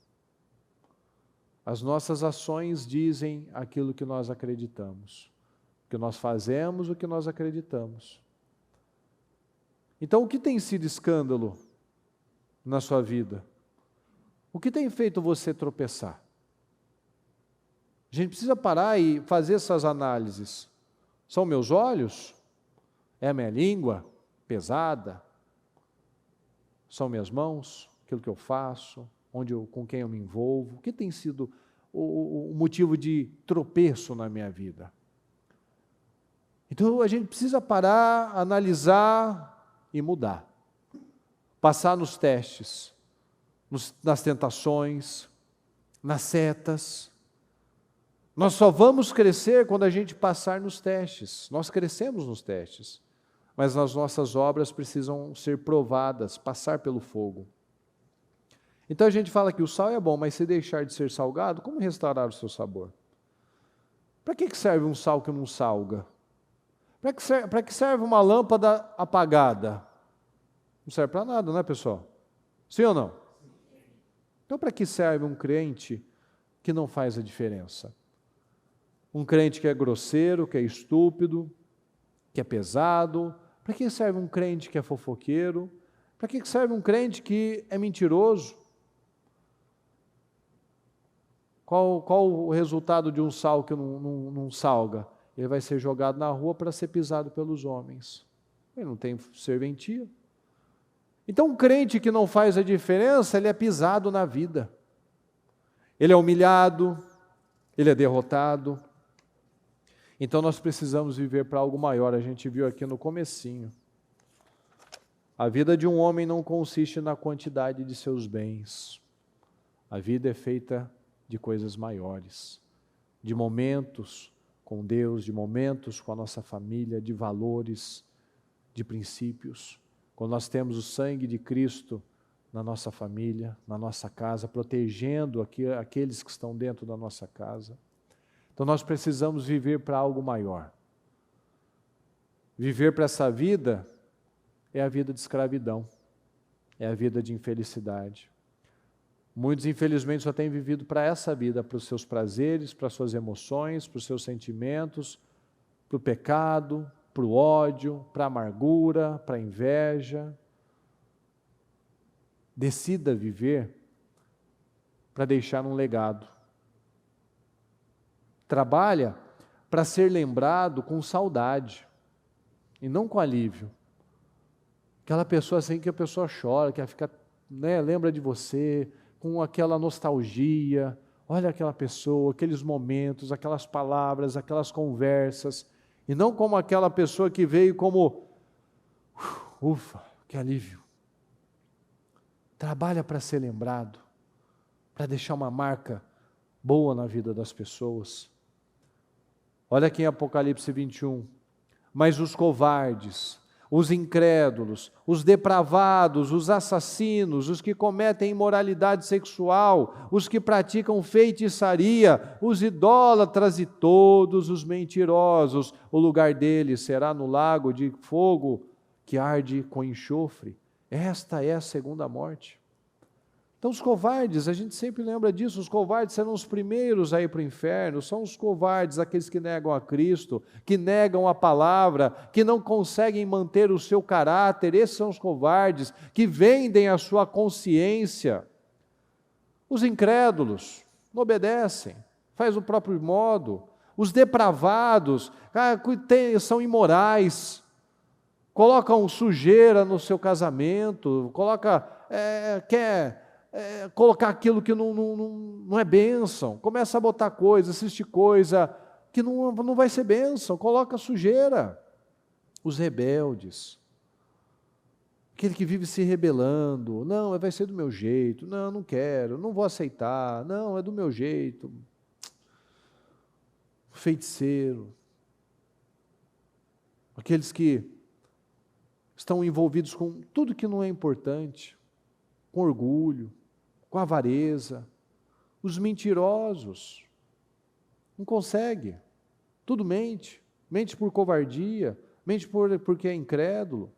[SPEAKER 1] As nossas ações dizem aquilo que nós acreditamos. O que nós fazemos, o que nós acreditamos. Então, o que tem sido escândalo na sua vida? O que tem feito você tropeçar? A gente precisa parar e fazer essas análises. São meus olhos? É a minha língua pesada? São minhas mãos? Aquilo que eu faço? Com quem eu me envolvo? O que tem sido o motivo de tropeço na minha vida? Então a gente precisa parar, analisar e mudar. Passar nos testes, nas tentações, nas setas. Nós só vamos crescer quando a gente passar nos testes. Nós crescemos nos testes, mas as nossas obras precisam ser provadas, passar pelo fogo. Então a gente fala que o sal é bom, mas se deixar de ser salgado, como restaurar o seu sabor? Para que serve um sal que não salga? Para que serve uma lâmpada apagada? Não serve para nada, não é, pessoal? Sim ou não? Então para que serve um crente que não faz a diferença? Um crente que é grosseiro, que é estúpido, que é pesado. Para que serve um crente que é fofoqueiro? Para que serve um crente que é mentiroso? Qual o resultado de um sal que não salga? Ele vai ser jogado na rua para ser pisado pelos homens. Ele não tem serventia. Então, um crente que não faz a diferença, ele é pisado na vida. Ele é humilhado, ele é derrotado. Então, nós precisamos viver para algo maior. A gente viu aqui no comecinho. A vida de um homem não consiste na quantidade de seus bens. A vida é feita de coisas maiores, de momentos com Deus, de momentos com a nossa família, de valores, de princípios. Quando nós temos o sangue de Cristo na nossa família, na nossa casa, protegendo aqueles que estão dentro da nossa casa. Então nós precisamos viver para algo maior. Viver para essa vida é a vida de escravidão, é a vida de infelicidade. Muitos, infelizmente, só têm vivido para essa vida, para os seus prazeres, para as suas emoções, para os seus sentimentos, para o pecado, para o ódio, para a amargura, para a inveja. Decida viver para deixar um legado. Trabalha para ser lembrado com saudade e não com alívio. Aquela pessoa assim que a pessoa chora, que ela fica, lembra de você, com aquela nostalgia, olha aquela pessoa, aqueles momentos, aquelas palavras, aquelas conversas, e não como aquela pessoa que veio como, ufa, que alívio. Trabalha para ser lembrado, para deixar uma marca boa na vida das pessoas. Olha aqui em Apocalipse 21, mas os covardes, os incrédulos, os depravados, os assassinos, os que cometem imoralidade sexual, os que praticam feitiçaria, os idólatras e todos os mentirosos, o lugar deles será no lago de fogo que arde com enxofre. Esta é a segunda morte. Então os covardes, a gente sempre lembra disso, os covardes serão os primeiros a ir para o inferno, são os covardes, aqueles que negam a Cristo, que negam a palavra, que não conseguem manter o seu caráter, esses são os covardes, que vendem a sua consciência. Os incrédulos não obedecem, faz o próprio modo. Os depravados, são imorais, colocam sujeira no seu casamento, quer colocar aquilo que não é bênção, começa a botar coisa, assistir coisa que não vai ser bênção, coloca sujeira. Os rebeldes, aquele que vive se rebelando, não, vai ser do meu jeito, não quero, não vou aceitar, não, é do meu jeito. Feiticeiro, aqueles que estão envolvidos com tudo que não é importante, com orgulho, com avareza, os mentirosos, não consegue, tudo mente por covardia, mente porque é incrédulo,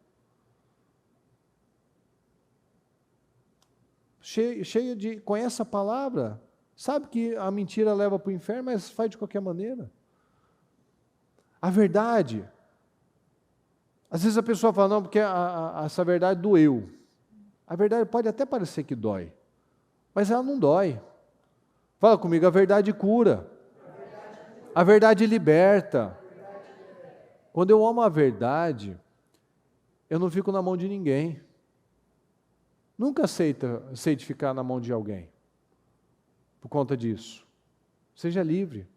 [SPEAKER 1] cheia de, conhece a palavra, sabe que a mentira leva para o inferno, mas faz de qualquer maneira. A verdade, às vezes a pessoa fala, não, porque essa verdade doeu. A verdade pode até parecer que dói, mas ela não dói. Fala comigo, a verdade cura. A verdade liberta. Quando eu amo a verdade, eu não fico na mão de ninguém. Nunca aceite ficar na mão de alguém por conta disso. Seja livre.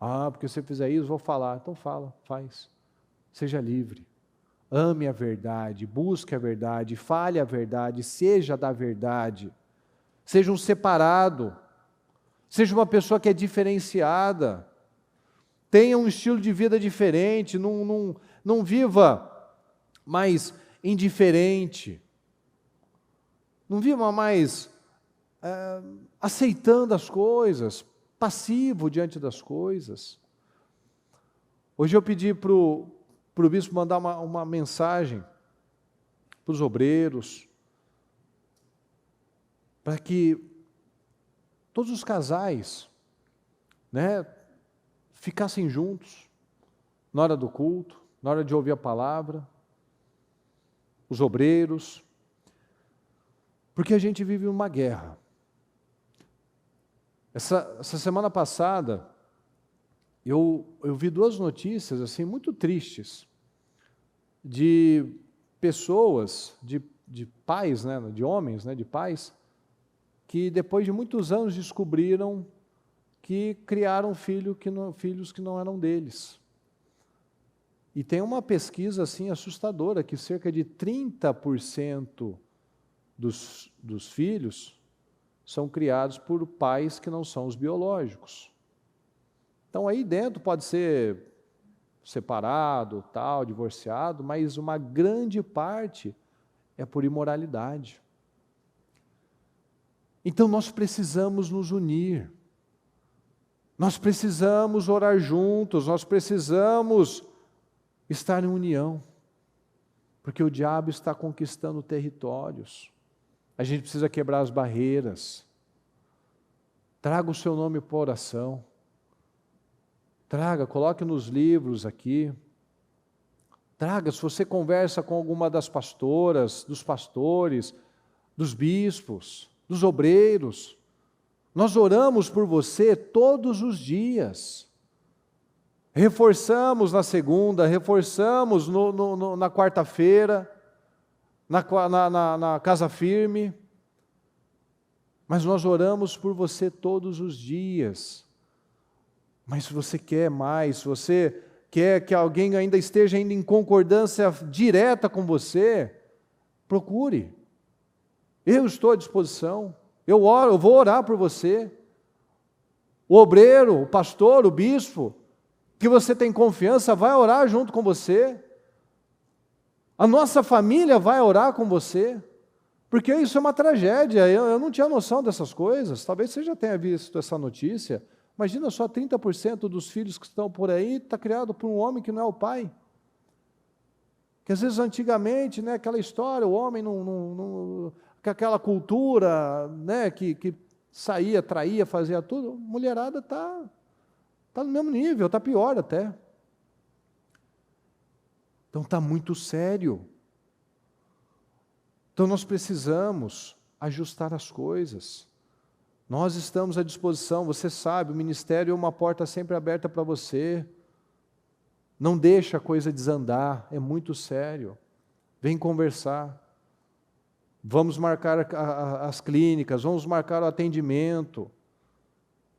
[SPEAKER 1] Ah, porque se você fizer isso, vou falar. Então fala, faz. Seja livre. Ame a verdade, busque a verdade, fale a verdade, seja da verdade. Seja um separado. Seja uma pessoa que é diferenciada. Tenha um estilo de vida diferente. Não viva mais indiferente. Não viva mais aceitando as coisas, passivo diante das coisas. Hoje eu pedi para o bispo mandar uma mensagem para os obreiros, para que todos os casais, né, ficassem juntos na hora do culto, na hora de ouvir a palavra, os obreiros, porque a gente vive uma guerra. Essa semana passada, eu vi duas notícias assim muito tristes, de pessoas, de pais, né, de homens, né, de pais, que depois de muitos anos descobriram que criaram filhos que não eram deles. E tem uma pesquisa assim assustadora, que cerca de 30% dos filhos são criados por pais que não são os biológicos. Então aí dentro pode ser separado, tal, divorciado, mas uma grande parte é por imoralidade. Então nós precisamos nos unir. Nós precisamos orar juntos, nós precisamos estar em união, porque o diabo está conquistando territórios. A gente precisa quebrar as barreiras. Traga o seu nome para oração. Traga, coloque nos livros aqui. Traga, se você conversa com alguma das pastoras, dos pastores, dos bispos, dos obreiros, nós oramos por você todos os dias. Reforçamos na segunda, reforçamos na quarta-feira, na Casa Firme, mas nós oramos por você todos os dias. Mas se você quer mais, se você quer que alguém ainda esteja em concordância direta com você, procure. Eu estou à disposição, eu vou orar por você. O obreiro, o pastor, o bispo, que você tem confiança, vai orar junto com você. A nossa família vai orar com você, porque isso é uma tragédia. Eu não tinha noção dessas coisas, talvez você já tenha visto essa notícia. Imagina só, 30% dos filhos que estão por aí está criado por um homem que não é o pai. Que às vezes antigamente, né, aquela história, o homem com aquela cultura, né, que saía, traía, fazia tudo, a mulherada está no mesmo nível, está pior até. Então está muito sério. Então nós precisamos ajustar as coisas. Nós estamos à disposição, você sabe, o ministério é uma porta sempre aberta para você. Não deixa a coisa desandar, é muito sério. Vem conversar. Vamos marcar as clínicas, vamos marcar o atendimento.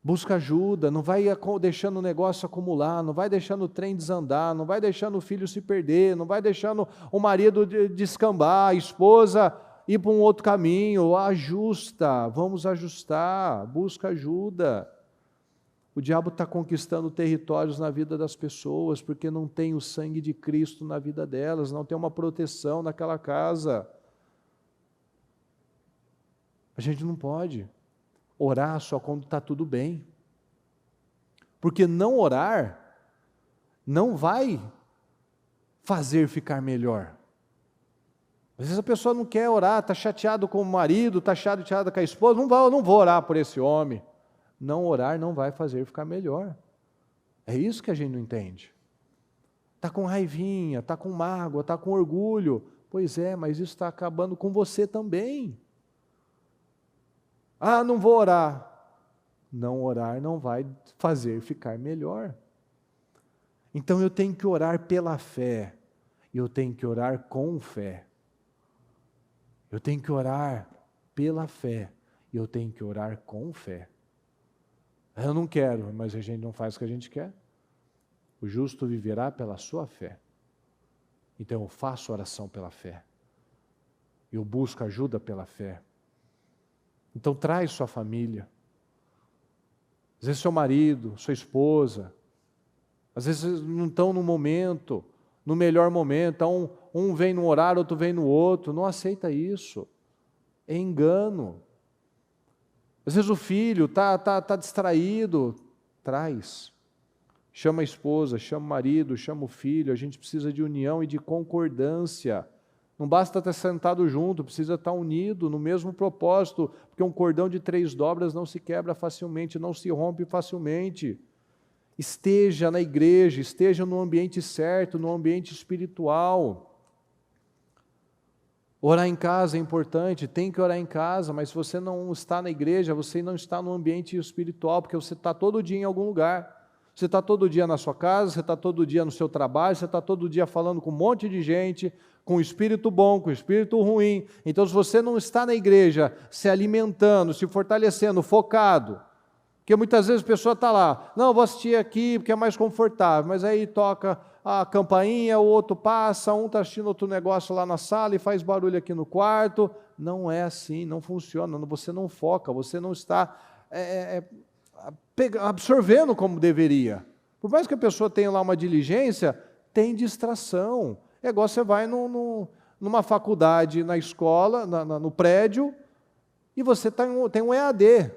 [SPEAKER 1] Busca ajuda, não vai deixando o negócio acumular, não vai deixando o trem desandar, não vai deixando o filho se perder, não vai deixando o marido descambar, a esposa ir para um outro caminho. Ajusta, vamos ajustar, busca ajuda. O diabo está conquistando territórios na vida das pessoas, porque não tem o sangue de Cristo na vida delas, não tem uma proteção naquela casa. A gente não pode orar só quando está tudo bem, porque não orar não vai fazer ficar melhor. Às vezes a pessoa não quer orar, está chateado com o marido, está chateado com a esposa, não vou orar por esse homem. Não orar não vai fazer ficar melhor. É isso que a gente não entende. Está com raivinha, está com mágoa, está com orgulho. Pois é, mas isso está acabando com você também. Ah, não vou orar. Não orar não vai fazer ficar melhor. Então eu tenho que orar pela fé. E eu tenho que orar com fé. Eu tenho que orar pela fé. E eu tenho que orar com fé. Eu não quero, mas a gente não faz o que a gente quer. O justo viverá pela sua fé. Então eu faço oração pela fé. Eu busco ajuda pela fé. Então traz sua família. Às vezes seu marido, sua esposa. Às vezes não estão no momento, no melhor momento. Então, um vem num horário, outro vem no outro. Não aceita isso. É engano. Às vezes o filho está distraído. Traz. Chama a esposa, chama o marido, chama o filho. A gente precisa de união e de concordância. Não basta estar sentado junto, precisa estar unido no mesmo propósito, porque um cordão de 3 dobras não se quebra facilmente, não se rompe facilmente. Esteja na igreja, esteja no ambiente certo, no ambiente espiritual. Orar em casa é importante, tem que orar em casa, mas se você não está na igreja, você não está no ambiente espiritual, porque você está todo dia em algum lugar. Você está todo dia na sua casa, você está todo dia no seu trabalho, você está todo dia falando com um monte de gente, com o espírito bom, com o espírito ruim. Então, se você não está na igreja, se alimentando, se fortalecendo, focado, porque muitas vezes a pessoa está lá, não, vou assistir aqui porque é mais confortável, mas aí toca a campainha, o outro passa, um está assistindo outro negócio lá na sala e faz barulho aqui no quarto. Não é assim, não funciona, você não foca, você não está absorvendo como deveria. Por mais que a pessoa tenha lá uma diligência, tem distração. É igual você vai numa faculdade, na escola, no prédio, e você tem um EAD.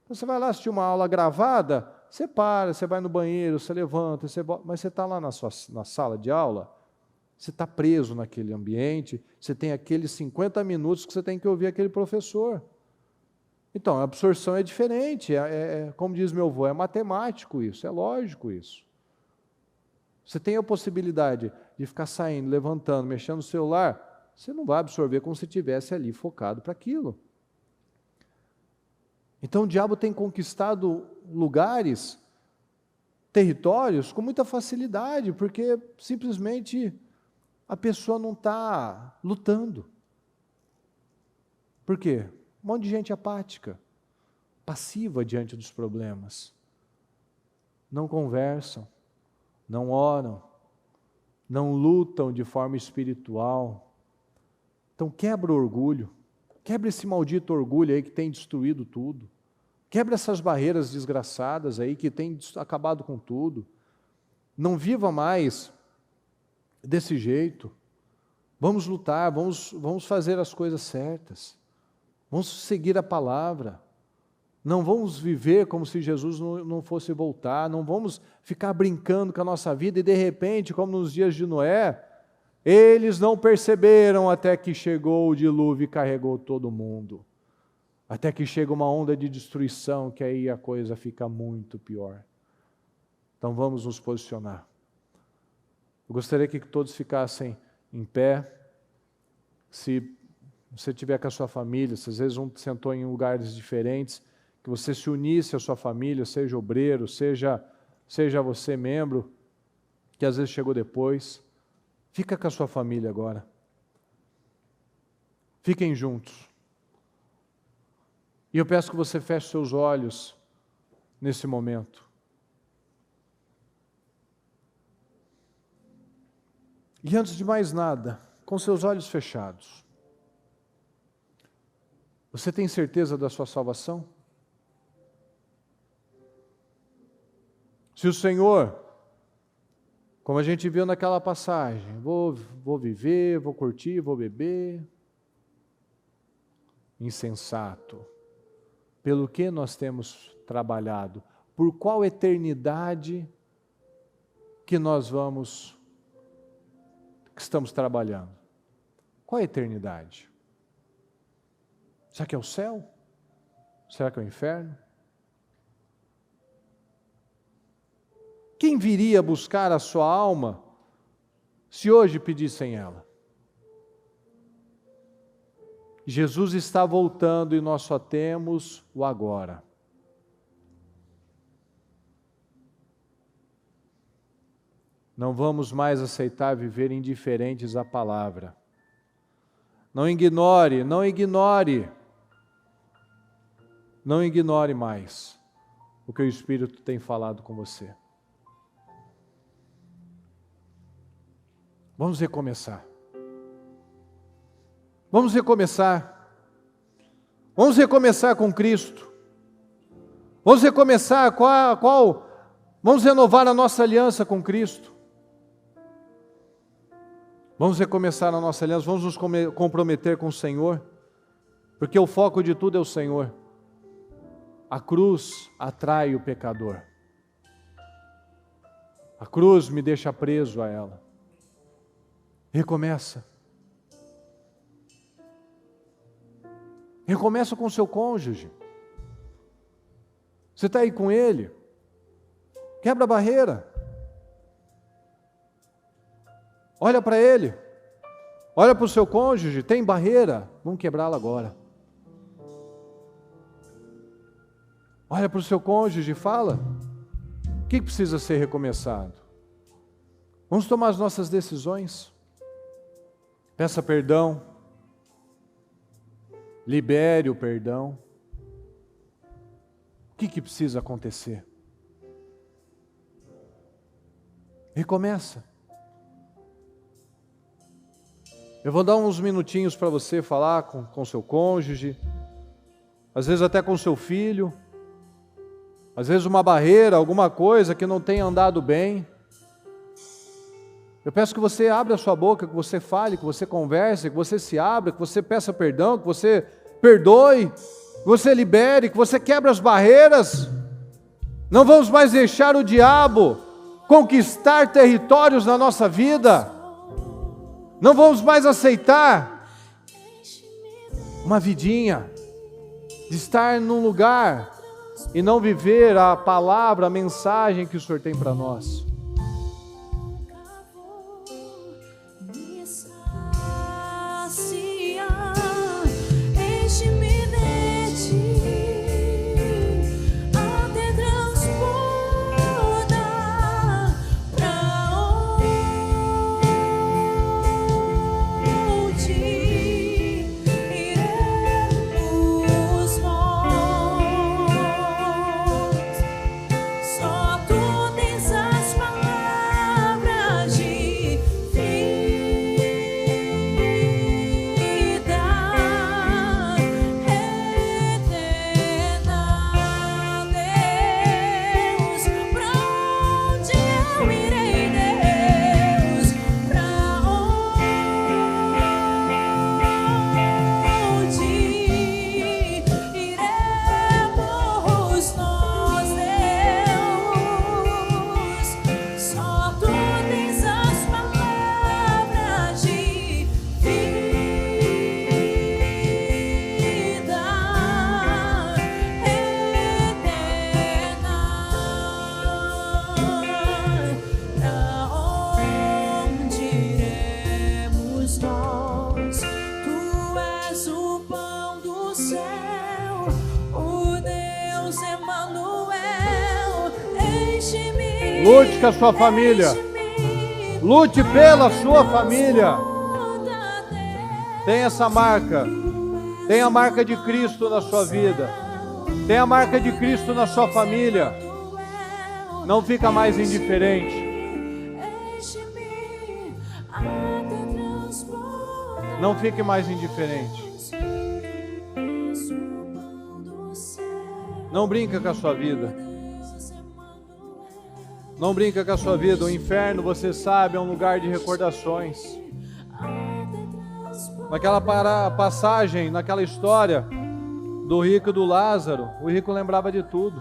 [SPEAKER 1] Você vai lá assistir uma aula gravada, você para, você vai no banheiro, você levanta, mas você está lá na sala de aula, você está preso naquele ambiente, você tem aqueles 50 minutos que você tem que ouvir aquele professor. Então, a absorção é diferente, como diz meu avô, é matemático isso, é lógico isso. Você tem a possibilidade de ficar saindo, levantando, mexendo no celular, você não vai absorver como se estivesse ali focado para aquilo. Então o diabo tem conquistado lugares, territórios, com muita facilidade, porque simplesmente a pessoa não está lutando. Por quê? Um monte de gente apática, passiva diante dos problemas. Não conversam, não oram, não lutam de forma espiritual. Então quebra o orgulho, quebra esse maldito orgulho aí que tem destruído tudo. Quebra essas barreiras desgraçadas aí que tem acabado com tudo. Não viva mais desse jeito. Vamos lutar, vamos fazer as coisas certas. Vamos seguir a palavra. Não vamos viver como se Jesus não fosse voltar. Não vamos ficar brincando com a nossa vida e de repente, como nos dias de Noé, eles não perceberam até que chegou o dilúvio e carregou todo mundo. Até que chega uma onda de destruição, que aí a coisa fica muito pior. Então vamos nos posicionar. Eu gostaria que todos ficassem em pé. Se você estiver com a sua família, se às vezes um sentou em lugares diferentes, que você se unisse à sua família, seja obreiro, seja você membro, que às vezes chegou depois. Fica com a sua família agora. Fiquem juntos. E eu peço que você feche seus olhos nesse momento. E antes de mais nada, com seus olhos fechados, você tem certeza da sua salvação? Se o Senhor, como a gente viu naquela passagem, vou viver, vou curtir, vou beber, insensato. Pelo que nós temos trabalhado? Por qual eternidade que estamos trabalhando? Qual é a eternidade? Será que é o céu? Será que é o inferno? Quem viria buscar a sua alma se hoje pedissem ela? Jesus está voltando e nós só temos o agora. Não vamos mais aceitar viver indiferentes à palavra. Não ignore mais o que o Espírito tem falado com você. Vamos recomeçar. Vamos recomeçar. Vamos recomeçar com Cristo. Vamos recomeçar vamos renovar a nossa aliança com Cristo. Vamos recomeçar a nossa aliança, vamos nos comprometer com o Senhor, porque o foco de tudo é o Senhor. A cruz atrai o pecador. A cruz me deixa preso a ela. Recomeça. Recomeça com o seu cônjuge. Você está aí com ele? Quebra a barreira. Olha para ele. Olha para o seu cônjuge. Tem barreira? Vamos quebrá-la agora. Olha para o seu cônjuge e fala. O que precisa ser recomeçado? Vamos tomar as nossas decisões. Peça perdão. Libere o perdão. O que precisa acontecer? Recomeça. Eu vou dar uns minutinhos para você falar com seu cônjuge, às vezes até com seu filho, às vezes uma barreira, alguma coisa que não tenha andado bem. Eu peço que você abra a sua boca, que você fale, que você converse, que você se abra, que você peça perdão, que você perdoe, que você libere, que você quebre as barreiras. Não vamos mais deixar o diabo conquistar territórios na nossa vida. Não vamos mais aceitar uma vidinha de estar num lugar e não viver a palavra, a mensagem que o Senhor tem para nós. Lute com a sua família. Lute pela sua família. Tem essa marca. Tem a marca de Cristo na sua vida. Tem a marca de Cristo na sua família. Não fica mais indiferente. Não fique mais indiferente. Não brinca com a sua vida. Não brinca com a sua vida. O inferno, você sabe, é um lugar de recordações. Naquela passagem, naquela história do rico e do Lázaro, o rico lembrava de tudo.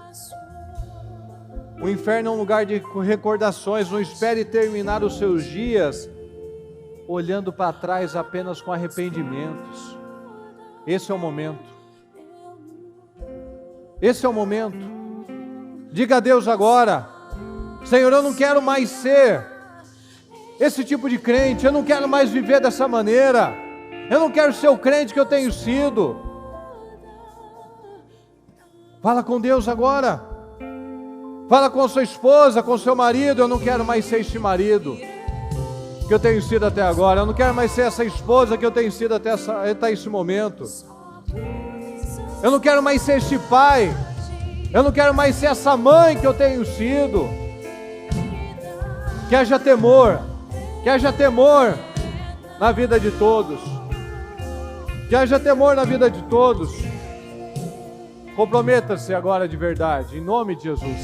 [SPEAKER 1] O inferno é um lugar de recordações. Não espere terminar os seus dias olhando para trás apenas com arrependimentos. Esse é o momento. Esse é o momento. Diga a Deus agora: Senhor, eu não quero mais ser esse tipo de crente. Eu não quero mais viver dessa maneira. Eu não quero ser o crente que eu tenho sido. Fala com Deus agora. Fala com a sua esposa, com o seu marido. Eu não quero mais ser este marido que eu tenho sido até agora. Eu não quero mais ser essa esposa que eu tenho sido até esse momento. Eu não quero mais ser este pai. Eu não quero mais ser essa mãe que eu tenho sido. Que haja temor, Que haja temor na vida de todos. Que haja temor na vida de todos. Comprometa-se agora de verdade, em nome de Jesus.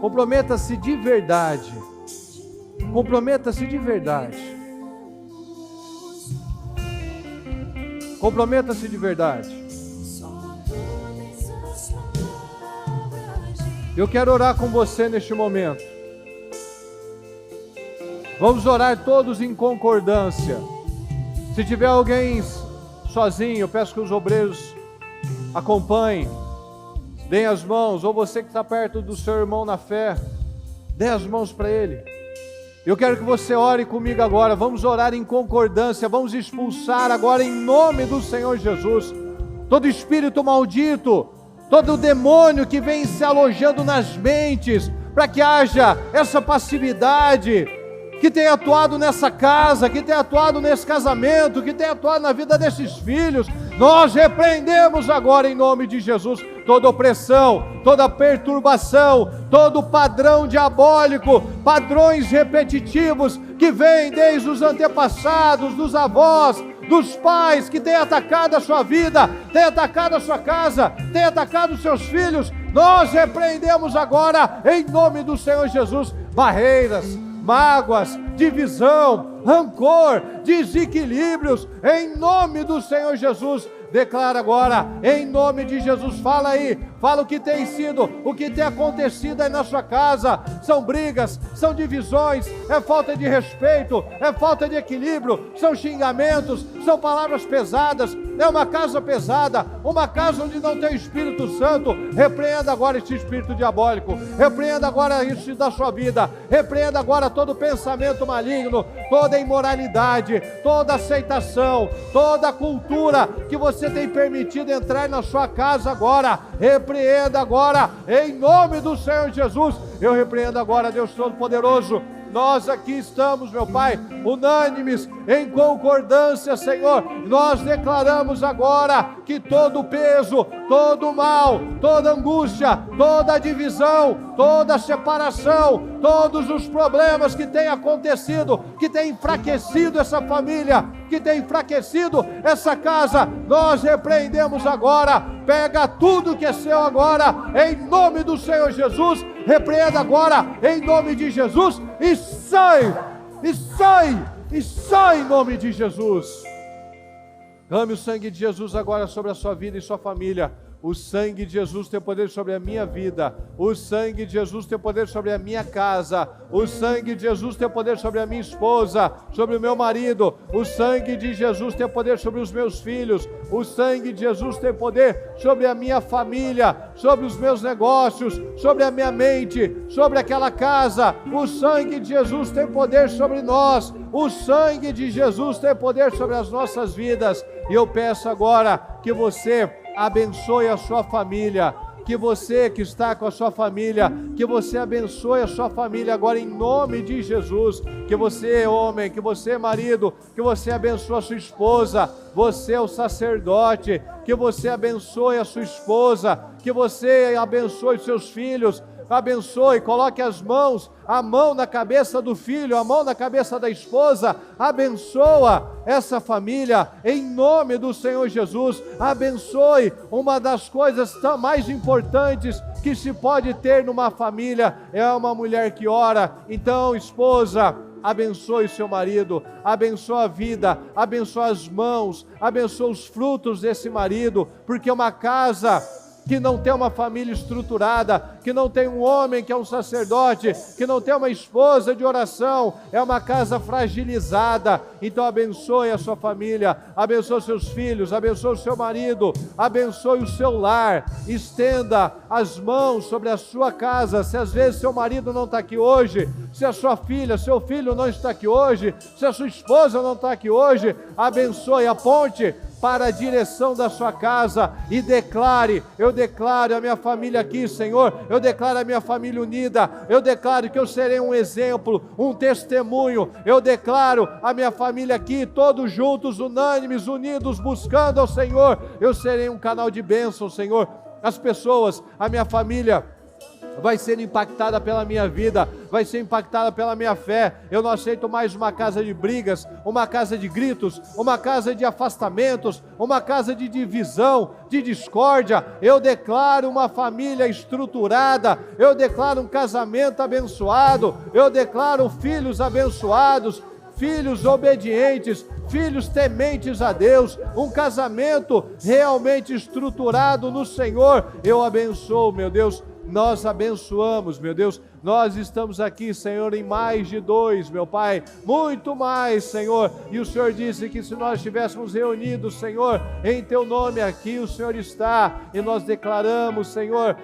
[SPEAKER 1] Comprometa-se de verdade. Comprometa-se de verdade. Comprometa-se de verdade. Eu quero orar com você neste momento. Vamos orar todos em concordância. Se tiver alguém sozinho, eu peço que os obreiros acompanhem, deem as mãos, ou você que está perto do seu irmão na fé, dê as mãos para ele. Eu quero que você ore comigo agora. Vamos orar em concordância. Vamos expulsar agora em nome do Senhor Jesus todo espírito maldito, todo demônio que vem se alojando nas mentes, para que haja essa passividade, que tem atuado nessa casa, que tem atuado nesse casamento, que tem atuado na vida desses filhos. Nós repreendemos agora em nome de Jesus toda opressão, toda perturbação, todo padrão diabólico, padrões repetitivos que vêm desde os antepassados, dos avós, dos pais, que tem atacado a sua vida, tem atacado a sua casa, tem atacado os seus filhos. Nós repreendemos agora em nome do Senhor Jesus barreiras, mágoas, divisão, rancor, desequilíbrios, em nome do Senhor Jesus. Declara agora, em nome de Jesus. Fala aí, fala o que tem sido, o que tem acontecido aí na sua casa. São brigas, são divisões, é falta de respeito, é falta de equilíbrio, são xingamentos, são palavras pesadas, é uma casa pesada, uma casa onde não tem Espírito Santo. Repreenda agora esse espírito diabólico, repreenda agora isso da sua vida, repreenda agora todo pensamento maligno, toda imoralidade, toda aceitação, toda cultura que você tem permitido entrar na sua casa agora. Repreenda agora, em nome do Senhor Jesus. Eu repreendo agora, Deus Todo-Poderoso. Nós aqui estamos, meu Pai, unânimes, em concordância, Senhor. Nós declaramos agora que todo peso, todo mal, toda angústia, toda divisão, toda separação, todos os problemas que têm acontecido, que têm enfraquecido essa família, que têm enfraquecido essa casa, nós repreendemos agora. Pega tudo que é seu agora, em nome do Senhor Jesus. Repreenda agora, em nome de Jesus, e sai, e sai, e sai em nome de Jesus. Clame o sangue de Jesus agora sobre a sua vida e sua família. O sangue de Jesus tem poder sobre a minha vida. O sangue de Jesus tem poder sobre a minha casa. O sangue de Jesus tem poder sobre a minha esposa, sobre o meu marido. O sangue de Jesus tem poder sobre os meus filhos. O sangue de Jesus tem poder sobre a minha família, sobre os meus negócios, sobre a minha mente, sobre aquela casa. O sangue de Jesus tem poder sobre nós. O sangue de Jesus tem poder sobre as nossas vidas. E eu peço agora que você abençoe a sua família, que você que está com a sua família, que você abençoe a sua família agora em nome de Jesus. Que você, homem, que você, marido, que você abençoe a sua esposa, você é o sacerdote, que você abençoe a sua esposa, que você abençoe os seus filhos. Abençoe, coloque as mãos, a mão na cabeça do filho, a mão na cabeça da esposa. Abençoa essa família em nome do Senhor Jesus. Abençoe. Uma das coisas mais importantes que se pode ter numa família é uma mulher que ora. Então, esposa, abençoe o seu marido, abençoe a vida, abençoe as mãos, abençoe os frutos desse marido, porque uma casa que não tem uma família estruturada, que não tem um homem que é um sacerdote, que não tem uma esposa de oração, é uma casa fragilizada. Então abençoe a sua família, abençoe seus filhos, abençoe o seu marido, abençoe o seu lar, estenda as mãos sobre a sua casa. Se às vezes seu marido não está aqui hoje, se a sua filha, seu filho não está aqui hoje, se a sua esposa não está aqui hoje, abençoe, aponte para a direção da sua casa e declare: eu declaro a minha família aqui, Senhor, eu declaro a minha família unida, eu declaro que eu serei um exemplo, um testemunho, eu declaro a minha família aqui, todos juntos, unânimes, unidos, buscando ao Senhor, eu serei um canal de bênção, Senhor. As pessoas, a minha família, vai ser impactada pela minha vida, vai ser impactada pela minha fé. Eu não aceito mais uma casa de brigas, uma casa de gritos, uma casa de afastamentos, uma casa de divisão, de discórdia. Eu declaro uma família estruturada, eu declaro um casamento abençoado, eu declaro filhos abençoados, filhos obedientes, filhos tementes a Deus, um casamento realmente estruturado no Senhor. Eu abençoo, meu Deus, nós abençoamos, meu Deus, nós estamos aqui, Senhor, em mais de 2, meu Pai, muito mais, Senhor, e o Senhor disse que se nós estivéssemos reunidos, Senhor, em Teu nome aqui, o Senhor está, e nós declaramos, Senhor,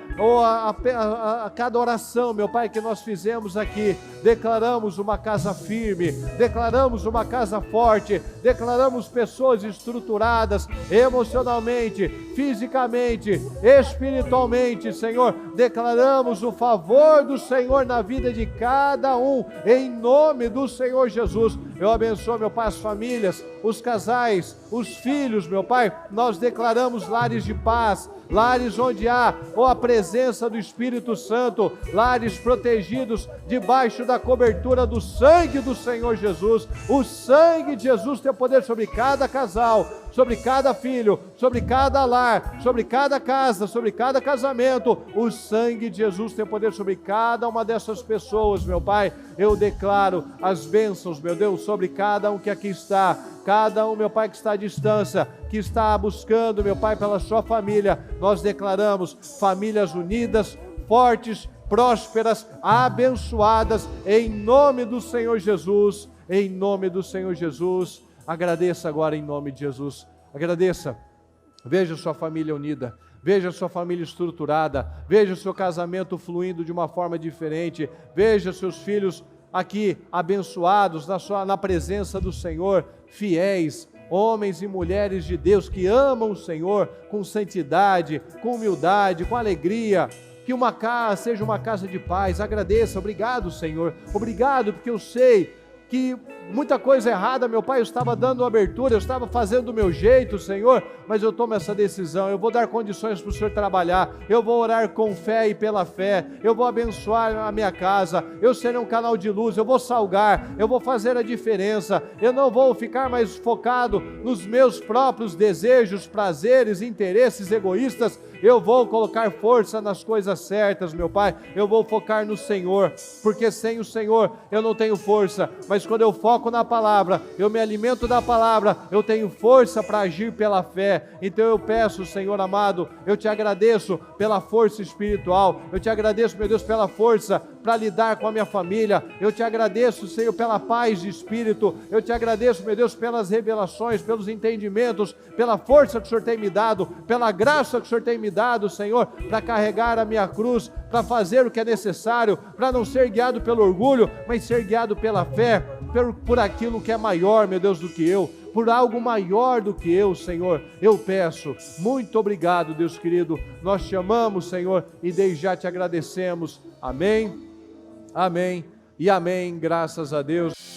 [SPEAKER 1] a cada oração, meu Pai, que nós fizemos aqui, declaramos uma casa firme, declaramos uma casa forte, declaramos pessoas estruturadas, emocionalmente, fisicamente, espiritualmente, Senhor, declaramos o favor do Senhor na vida de cada um, em nome do Senhor Jesus. Eu abençoo, meu Pai, as famílias, os casais, os filhos, meu Pai, nós declaramos lares de paz, lares onde há a presença do Espírito Santo, lares protegidos debaixo da cobertura do sangue do Senhor Jesus. O sangue de Jesus tem poder sobre cada casal, sobre cada filho, sobre cada lar, sobre cada casa, sobre cada casamento. O sangue de Jesus tem poder sobre cada uma dessas pessoas, meu Pai. Eu declaro as bênçãos, meu Deus, sobre cada um que aqui está, cada um, meu Pai, que está à distância, que está buscando, meu Pai, pela sua família. Nós declaramos famílias unidas, fortes, prósperas, abençoadas, em nome do Senhor Jesus, em nome do Senhor Jesus. Agradeça agora em nome de Jesus, agradeça, veja sua família unida, veja sua família estruturada, veja seu casamento fluindo de uma forma diferente, veja seus filhos aqui abençoados na presença do Senhor, fiéis, homens e mulheres de Deus que amam o Senhor com santidade, com humildade, com alegria. Que uma casa seja uma casa de paz. Agradeça, obrigado, Senhor, obrigado, porque eu sei que muita coisa errada, meu Pai, eu estava dando abertura, eu estava fazendo do meu jeito, Senhor, mas eu tomo essa decisão, eu vou dar condições para o Senhor trabalhar, eu vou orar com fé e pela fé, eu vou abençoar a minha casa, eu serei um canal de luz, eu vou salgar, eu vou fazer a diferença, eu não vou ficar mais focado nos meus próprios desejos, prazeres, interesses egoístas, eu vou colocar força nas coisas certas, meu Pai, eu vou focar no Senhor, porque sem o Senhor eu não tenho força, mas quando eu foco na palavra, eu me alimento da palavra, eu tenho força para agir pela fé. Então eu peço, Senhor amado, eu te agradeço pela força espiritual, eu te agradeço, meu Deus, pela força para lidar com a minha família, eu te agradeço, Senhor, pela paz de espírito, eu te agradeço, meu Deus, pelas revelações, pelos entendimentos, pela força que o Senhor tem me dado, pela graça que o Senhor tem me dado, Senhor, para carregar a minha cruz, para fazer o que é necessário, para não ser guiado pelo orgulho, mas ser guiado pela fé, por aquilo que é maior, meu Deus, do que eu, por algo maior do que eu, Senhor. Eu peço, muito obrigado, Deus querido, nós te amamos, Senhor, e desde já te agradecemos. Amém, amém e amém, graças a Deus.